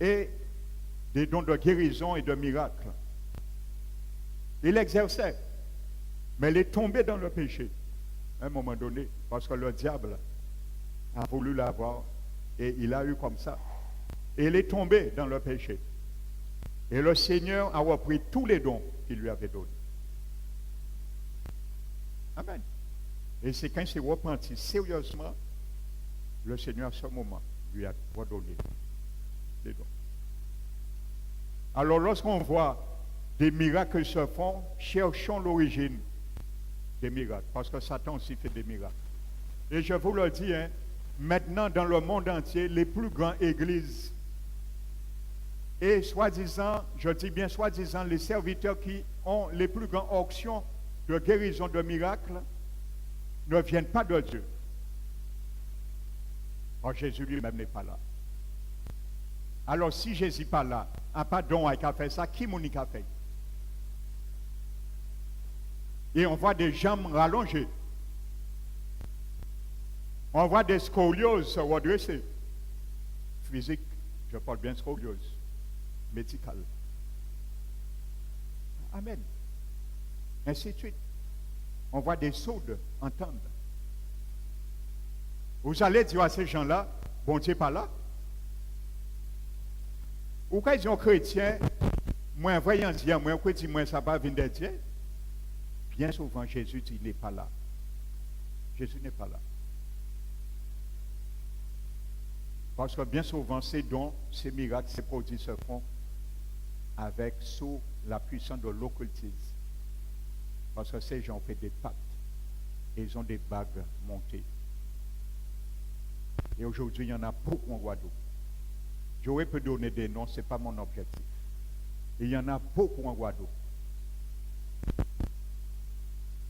Et des dons de guérison et de miracles. Il exerçait, mais il est tombé dans le péché à un moment donné, parce que le diable a voulu l'avoir et il a eu comme ça. Et il est tombé dans le péché. Et le Seigneur a repris tous les dons qu'il lui avait donnés. Amen. Et c'est quand il s'est repenti sérieusement, le Seigneur à ce moment lui a redonné les dons. Alors lorsqu'on voit des miracles se font, cherchons l'origine des miracles, parce que Satan aussi fait des miracles. Et je vous le dis, maintenant dans le monde entier, les plus grandes églises Et soi-disant, je dis bien soi-disant, les serviteurs qui ont les plus grandes options de guérison, de miracles, ne viennent pas de Dieu. Or, Jésus lui-même n'est pas là. Alors, si Jésus n'est pas là, à pas don à fait ça, qui m'a fait? Et on voit des jambes rallongées. On voit des scolioses se redresser. Physique, je parle bien scoliose. Médicale. Amen. Ainsi de suite. On voit des sourds entendre. Vous allez dire à ces gens-là, bon Dieu pas là. Ou quand ils sont chrétiens, moi, voyant dire, moi, quoi dit, moi, ça va venir de Dieu. Bien souvent, Jésus dit, il n'est pas là. Jésus n'est pas là. Parce que bien souvent, ces dons, ces miracles, ces produits se font avec sous la puissance de l'occultisme. Parce que ces gens ont fait des pactes et ils ont des bagues montées. Et aujourd'hui, il y en a beaucoup en Guadeloupe. J'aurais pu donner des noms, ce n'est pas mon objectif. Et il y en a beaucoup en Guadeloupe.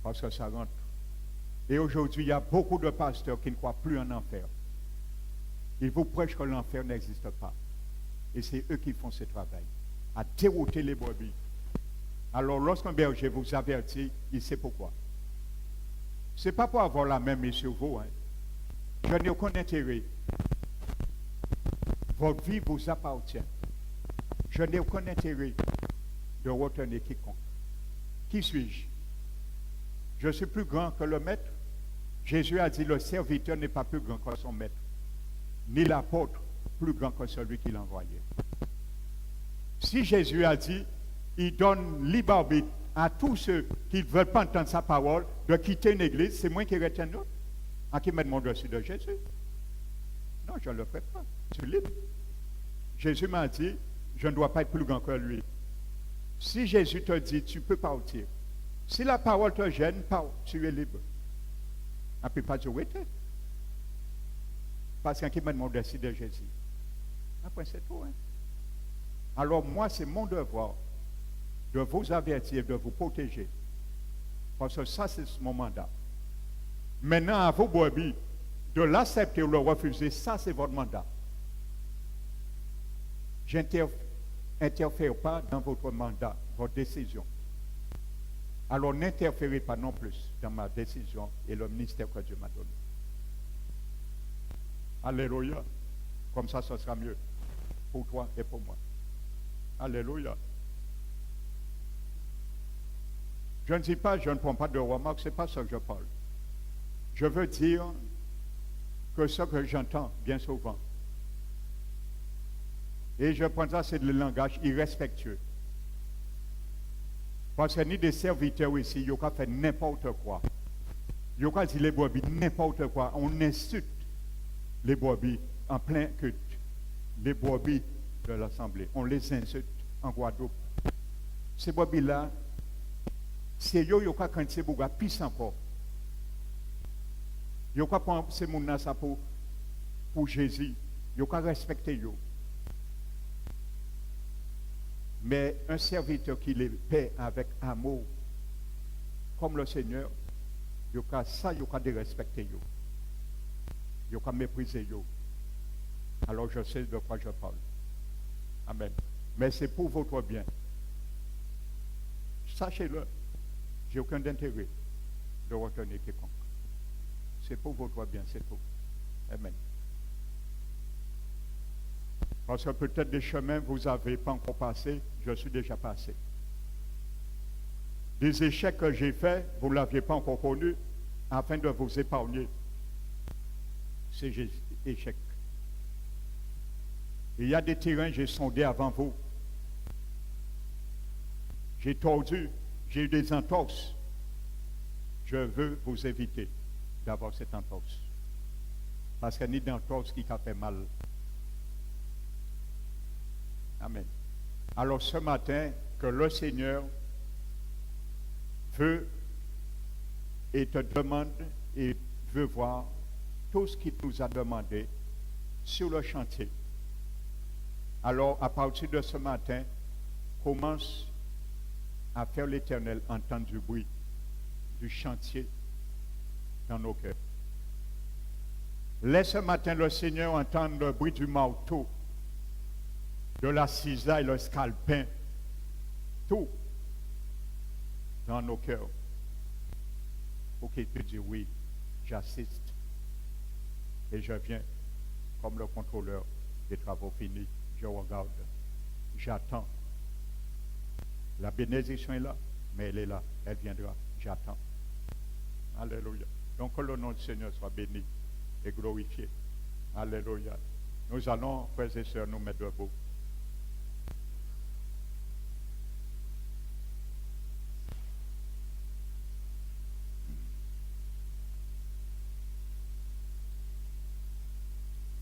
Parce que ça rentre. Et aujourd'hui, il y a beaucoup de pasteurs qui ne croient plus en enfer. Ils vous prêchent que l'enfer n'existe pas. Et c'est eux qui font ce travail, à dérouter les brebis. Alors, lorsqu'un berger vous avertit, il sait pourquoi. Ce n'est pas pour avoir la même main sur vous. Hein. Je n'ai aucun intérêt. Votre vie vous appartient. Je n'ai aucun intérêt de retenir quiconque. Qui suis-je? Je suis plus grand que le maître. Jésus a dit, le serviteur n'est pas plus grand que son maître, ni l'apôtre plus grand que celui qui l'envoyait. Si Jésus a dit, il donne libre arbitre à tous ceux qui ne veulent pas entendre sa parole de quitter une église, c'est moi qui retiens l'autre. À qui met mon dessus de Jésus? Non, je ne le ferai pas. Je suis libre. Jésus m'a dit, je ne dois pas être plus grand que lui. Si Jésus te dit, tu peux partir. Si la parole te gêne, tu es libre. On ne peut pas dire, oui, parce qu'un qui m'a demandé de Jésus. Après, c'est tout. Hein? Alors, moi, c'est mon devoir de vous avertir, de vous protéger. Parce que ça, c'est mon mandat. Maintenant, à vos brebis, de l'accepter ou de le refuser, ça, c'est votre mandat. Je n'interfère pas dans votre mandat, votre décision. Alors, n'interférez pas non plus dans ma décision et le ministère que Dieu m'a donné. Alléluia. Comme ça, ce sera mieux pour toi et pour moi. Alléluia. Je ne dis pas, je ne prends pas de remarques, ce n'est pas ça que je parle. Je veux dire que ce que j'entends bien souvent, et je prends ça, c'est le langage irrespectueux. Parce qu'il y a des serviteurs ici, ils ont fait n'importe quoi. Ils ont dit les brebis, n'importe quoi. On insulte les brebis en plein culte. Les brebis de l'Assemblée. On les insulte en Guadeloupe. Ces brebis-là, c'est eux qui ont quand c'est beaucoup pis encore. Ils ont prendre ces gens pour Jésus. Ils ont respecter eux. Mais un serviteur qui les paie avec amour, comme le Seigneur, il y a ça, il y a de respecter eux. Il y a mépriser eux. Alors je sais de quoi je parle. Amen. Mais c'est pour votre bien. Sachez-le, j'ai aucun intérêt de retenir quiconque. C'est pour votre bien, c'est tout. Amen. Parce que peut-être des chemins vous n'avez pas encore passé, je suis déjà passé. Des échecs que j'ai faits, vous ne l'aviez pas encore connu, afin de vous épargner ces échecs. Il y a des terrains que j'ai sondés avant vous. J'ai tordu, j'ai eu des entorses. Je veux vous éviter d'avoir cette entorse. Parce qu'il n'y a ni d'entorse qui a fait mal. Amen. Alors ce matin, que le Seigneur veut et te demande et veut voir tout ce qu'il nous a demandé sur le chantier. Alors, à partir de ce matin, commence à faire l'Éternel entendre du bruit, du chantier dans nos cœurs. Laisse ce matin le Seigneur entendre le bruit du marteau, de la cisaille, le scalpin, tout dans nos cœurs. Pour qu'il te dise oui, j'assiste et je viens comme le contrôleur des travaux finis. Je regarde, j'attends. La bénédiction est là, mais elle est là, elle viendra, j'attends. Alléluia. Donc que le nom du Seigneur soit béni et glorifié. Alléluia. Nous allons, frères et sœurs, nous mettre debout.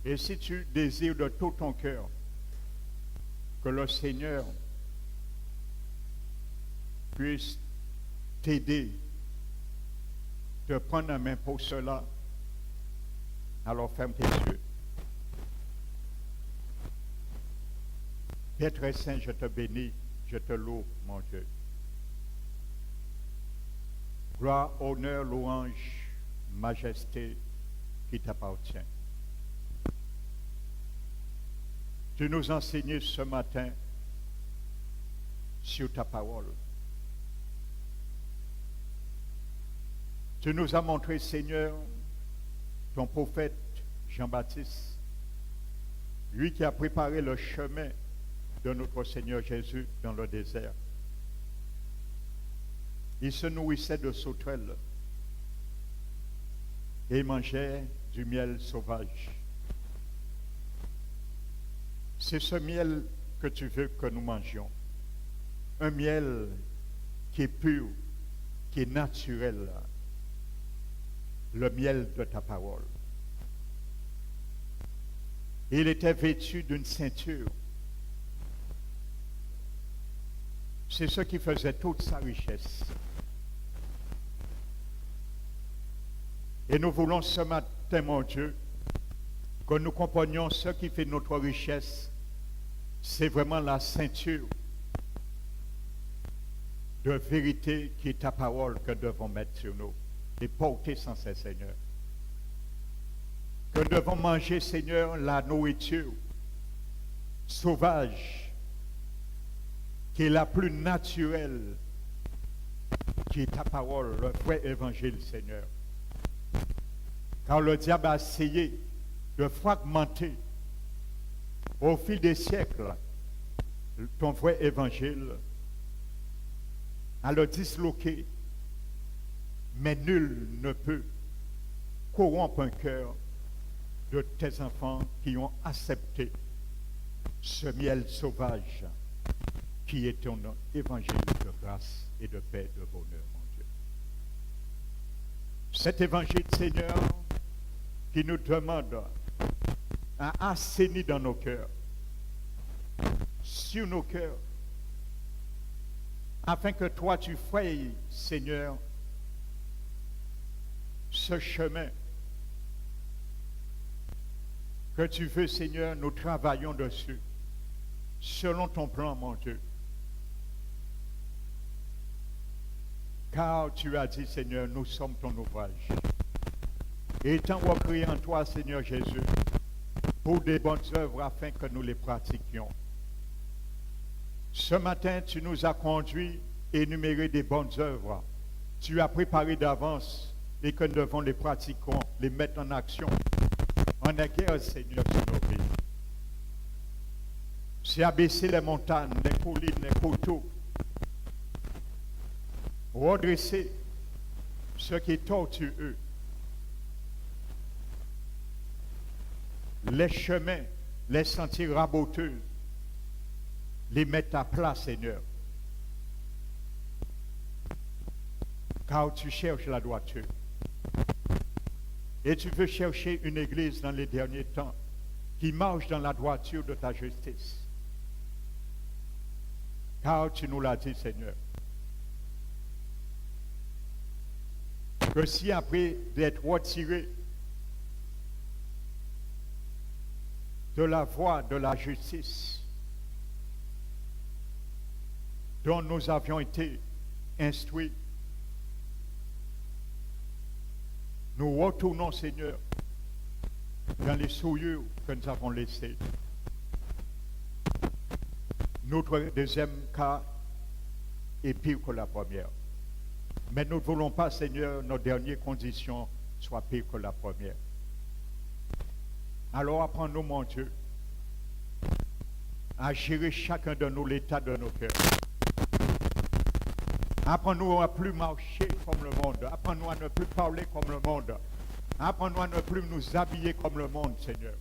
Et si tu désires de tout ton cœur que le Seigneur puisse t'aider, te prendre en main pour cela, alors ferme tes yeux. Père très saint, je te bénis, je te loue, mon Dieu. Gloire, honneur, louange, majesté qui t'appartient. Tu nous enseignes ce matin sur ta parole. Tu nous as montré, Seigneur, ton prophète Jean-Baptiste, lui qui a préparé le chemin de notre Seigneur Jésus dans le désert. Il se nourrissait de sauterelles et mangeait du miel sauvage. C'est ce miel que tu veux que nous mangions. Un miel qui est pur, qui est naturel. Le miel de ta parole. Il était vêtu d'une ceinture. C'est ce qui faisait toute sa richesse. Et nous voulons ce matin, mon Dieu, que nous comprenions ce qui fait notre richesse. C'est vraiment la ceinture de vérité qui est ta parole que nous devons mettre sur nous et porter sans cesse, Seigneur. Que nous devons manger, Seigneur, la nourriture sauvage qui est la plus naturelle, qui est ta parole, le vrai évangile, Seigneur. Car le diable a essayé de fragmenter au fil des siècles ton vrai évangile, à le disloquer, mais nul ne peut corrompre un cœur de tes enfants qui ont accepté ce miel sauvage qui est ton évangile de grâce et de paix, de bonheur, mon Dieu. Cet évangile, Seigneur, qui nous demande à assainir dans nos cœurs, sur nos cœurs, afin que toi tu frayes, Seigneur, ce chemin que tu veux, Seigneur, nous travaillons dessus, selon ton plan, mon Dieu. Car tu as dit, Seigneur, nous sommes ton ouvrage. Et étant recréés en toi, Seigneur Jésus, pour des bonnes œuvres afin que nous les pratiquions. Ce matin, tu nous as conduits et énuméré des bonnes œuvres. Tu as préparé d'avance et que nous devons les pratiquer, les mettre en action. En guerre, Seigneur, sur nos vies. C'est abaisser les montagnes, les collines, les coteaux. Redresser ce qui est tortueux. Les chemins, les sentiers raboteux, les mettre à plat, Seigneur. Car tu cherches la droiture. Et tu veux chercher une église dans les derniers temps qui marche dans la droiture de ta justice. Car tu nous l'as dit, Seigneur, que si après d'être retiré de la voie de la justice, dont nous avions été instruits. Nous retournons, Seigneur, dans les souillures que nous avons laissées. Notre deuxième cas est pire que la première. Mais nous ne voulons pas, Seigneur, nos dernières conditions soient pires que la première. Alors apprends-nous, mon Dieu, à gérer chacun de nous l'état de nos cœurs. Apprends-nous à ne plus marcher comme le monde. Apprends-nous à ne plus parler comme le monde. Apprends-nous à ne plus nous habiller comme le monde, Seigneur.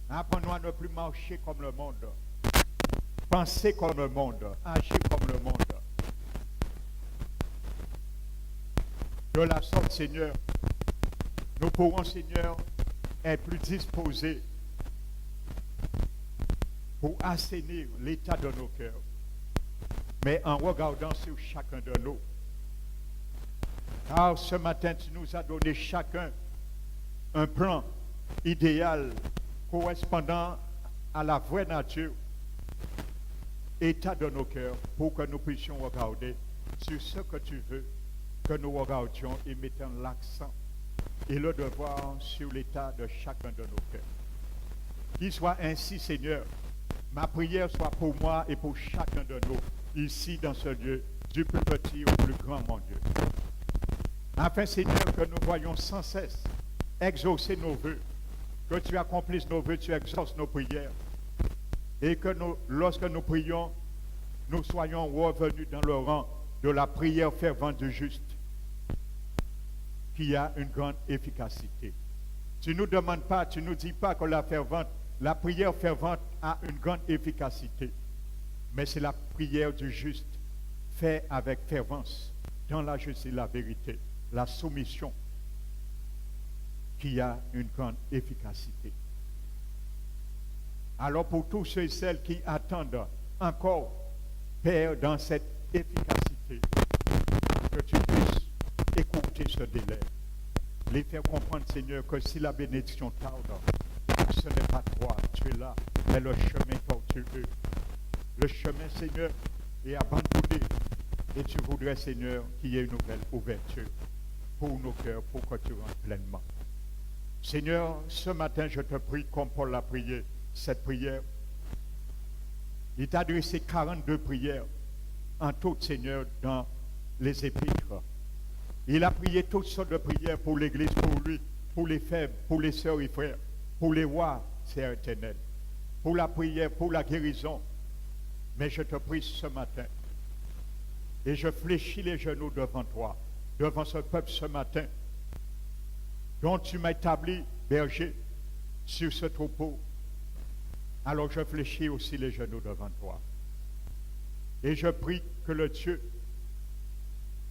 Apprends-nous à ne plus marcher comme le monde. Penser comme le monde. Agir comme le monde. De la sorte, Seigneur, nous pourrons, Seigneur, être plus disposés pour assainir l'état de nos cœurs. Mais en regardant sur chacun de nous. Car ce matin, tu nous as donné chacun un plan idéal correspondant à la vraie nature, état de nos cœurs, pour que nous puissions regarder sur ce que tu veux que nous regardions et mettons l'accent et le devoir sur l'état de chacun de nos cœurs. Qu'il soit ainsi, Seigneur, ma prière soit pour moi et pour chacun de nous, ici dans ce lieu, du plus petit au plus grand, mon Dieu. Afin, Seigneur, que nous voyions sans cesse exaucer nos vœux, que tu accomplisses nos vœux, tu exauces nos prières, et que nous, lorsque nous prions, nous soyons revenus dans le rang de la prière fervente du juste, qui a une grande efficacité. Tu ne nous demandes pas, tu ne nous dis pas que la prière fervente a une grande efficacité, mais c'est la prière du juste, faite avec fervence, dans la justice et la vérité, la soumission, qui a une grande efficacité. Alors pour tous ceux et celles qui attendent encore, Père, dans cette efficacité, que tu puisses écouter ce délai, les faire comprendre, Seigneur, que si la bénédiction tarde, ce n'est pas toi, tu es là, mais le chemin tortueux. Le chemin, Seigneur, est abandonné. Et tu voudrais, Seigneur, qu'il y ait une nouvelle ouverture pour nos cœurs, pour que tu rentres pleinement. Seigneur, ce matin, je te prie, comme Paul l'a prié, cette prière. Il t'a adressé 42 prières en tout, Seigneur, dans les épîtres. Il a prié toutes sortes de prières pour l'Église, pour lui, pour les faibles, pour les sœurs et frères, pour les rois, Seigneur éternel, pour la prière, pour la guérison. Mais je te prie ce matin, et je fléchis les genoux devant toi, devant ce peuple ce matin, dont tu m'as établi berger sur ce troupeau. Alors je fléchis aussi les genoux devant toi. Et je prie que le Dieu,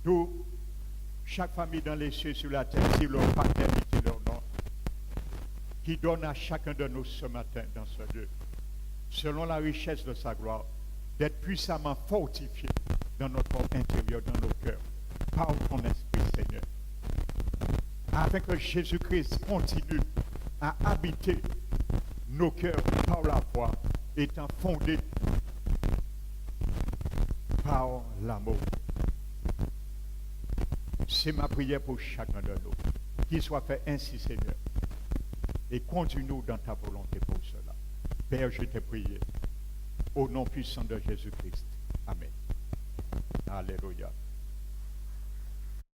d'où chaque famille dans les cieux sur la terre, si leur paternité, leur nom, qui donne à chacun de nous ce matin dans ce lieu, selon la richesse de sa gloire, d'être puissamment fortifié dans notre corps intérieur, dans nos cœurs, par ton esprit, Seigneur. Afin que Jésus-Christ continue à habiter nos cœurs par la foi, étant fondés par l'amour. C'est ma prière pour chacun de nous. Qu'il soit fait ainsi, Seigneur. Et conduis-nous dans ta volonté pour cela. Père, je t'ai prié. Au nom puissant de Jésus-Christ. Amen. Alléluia.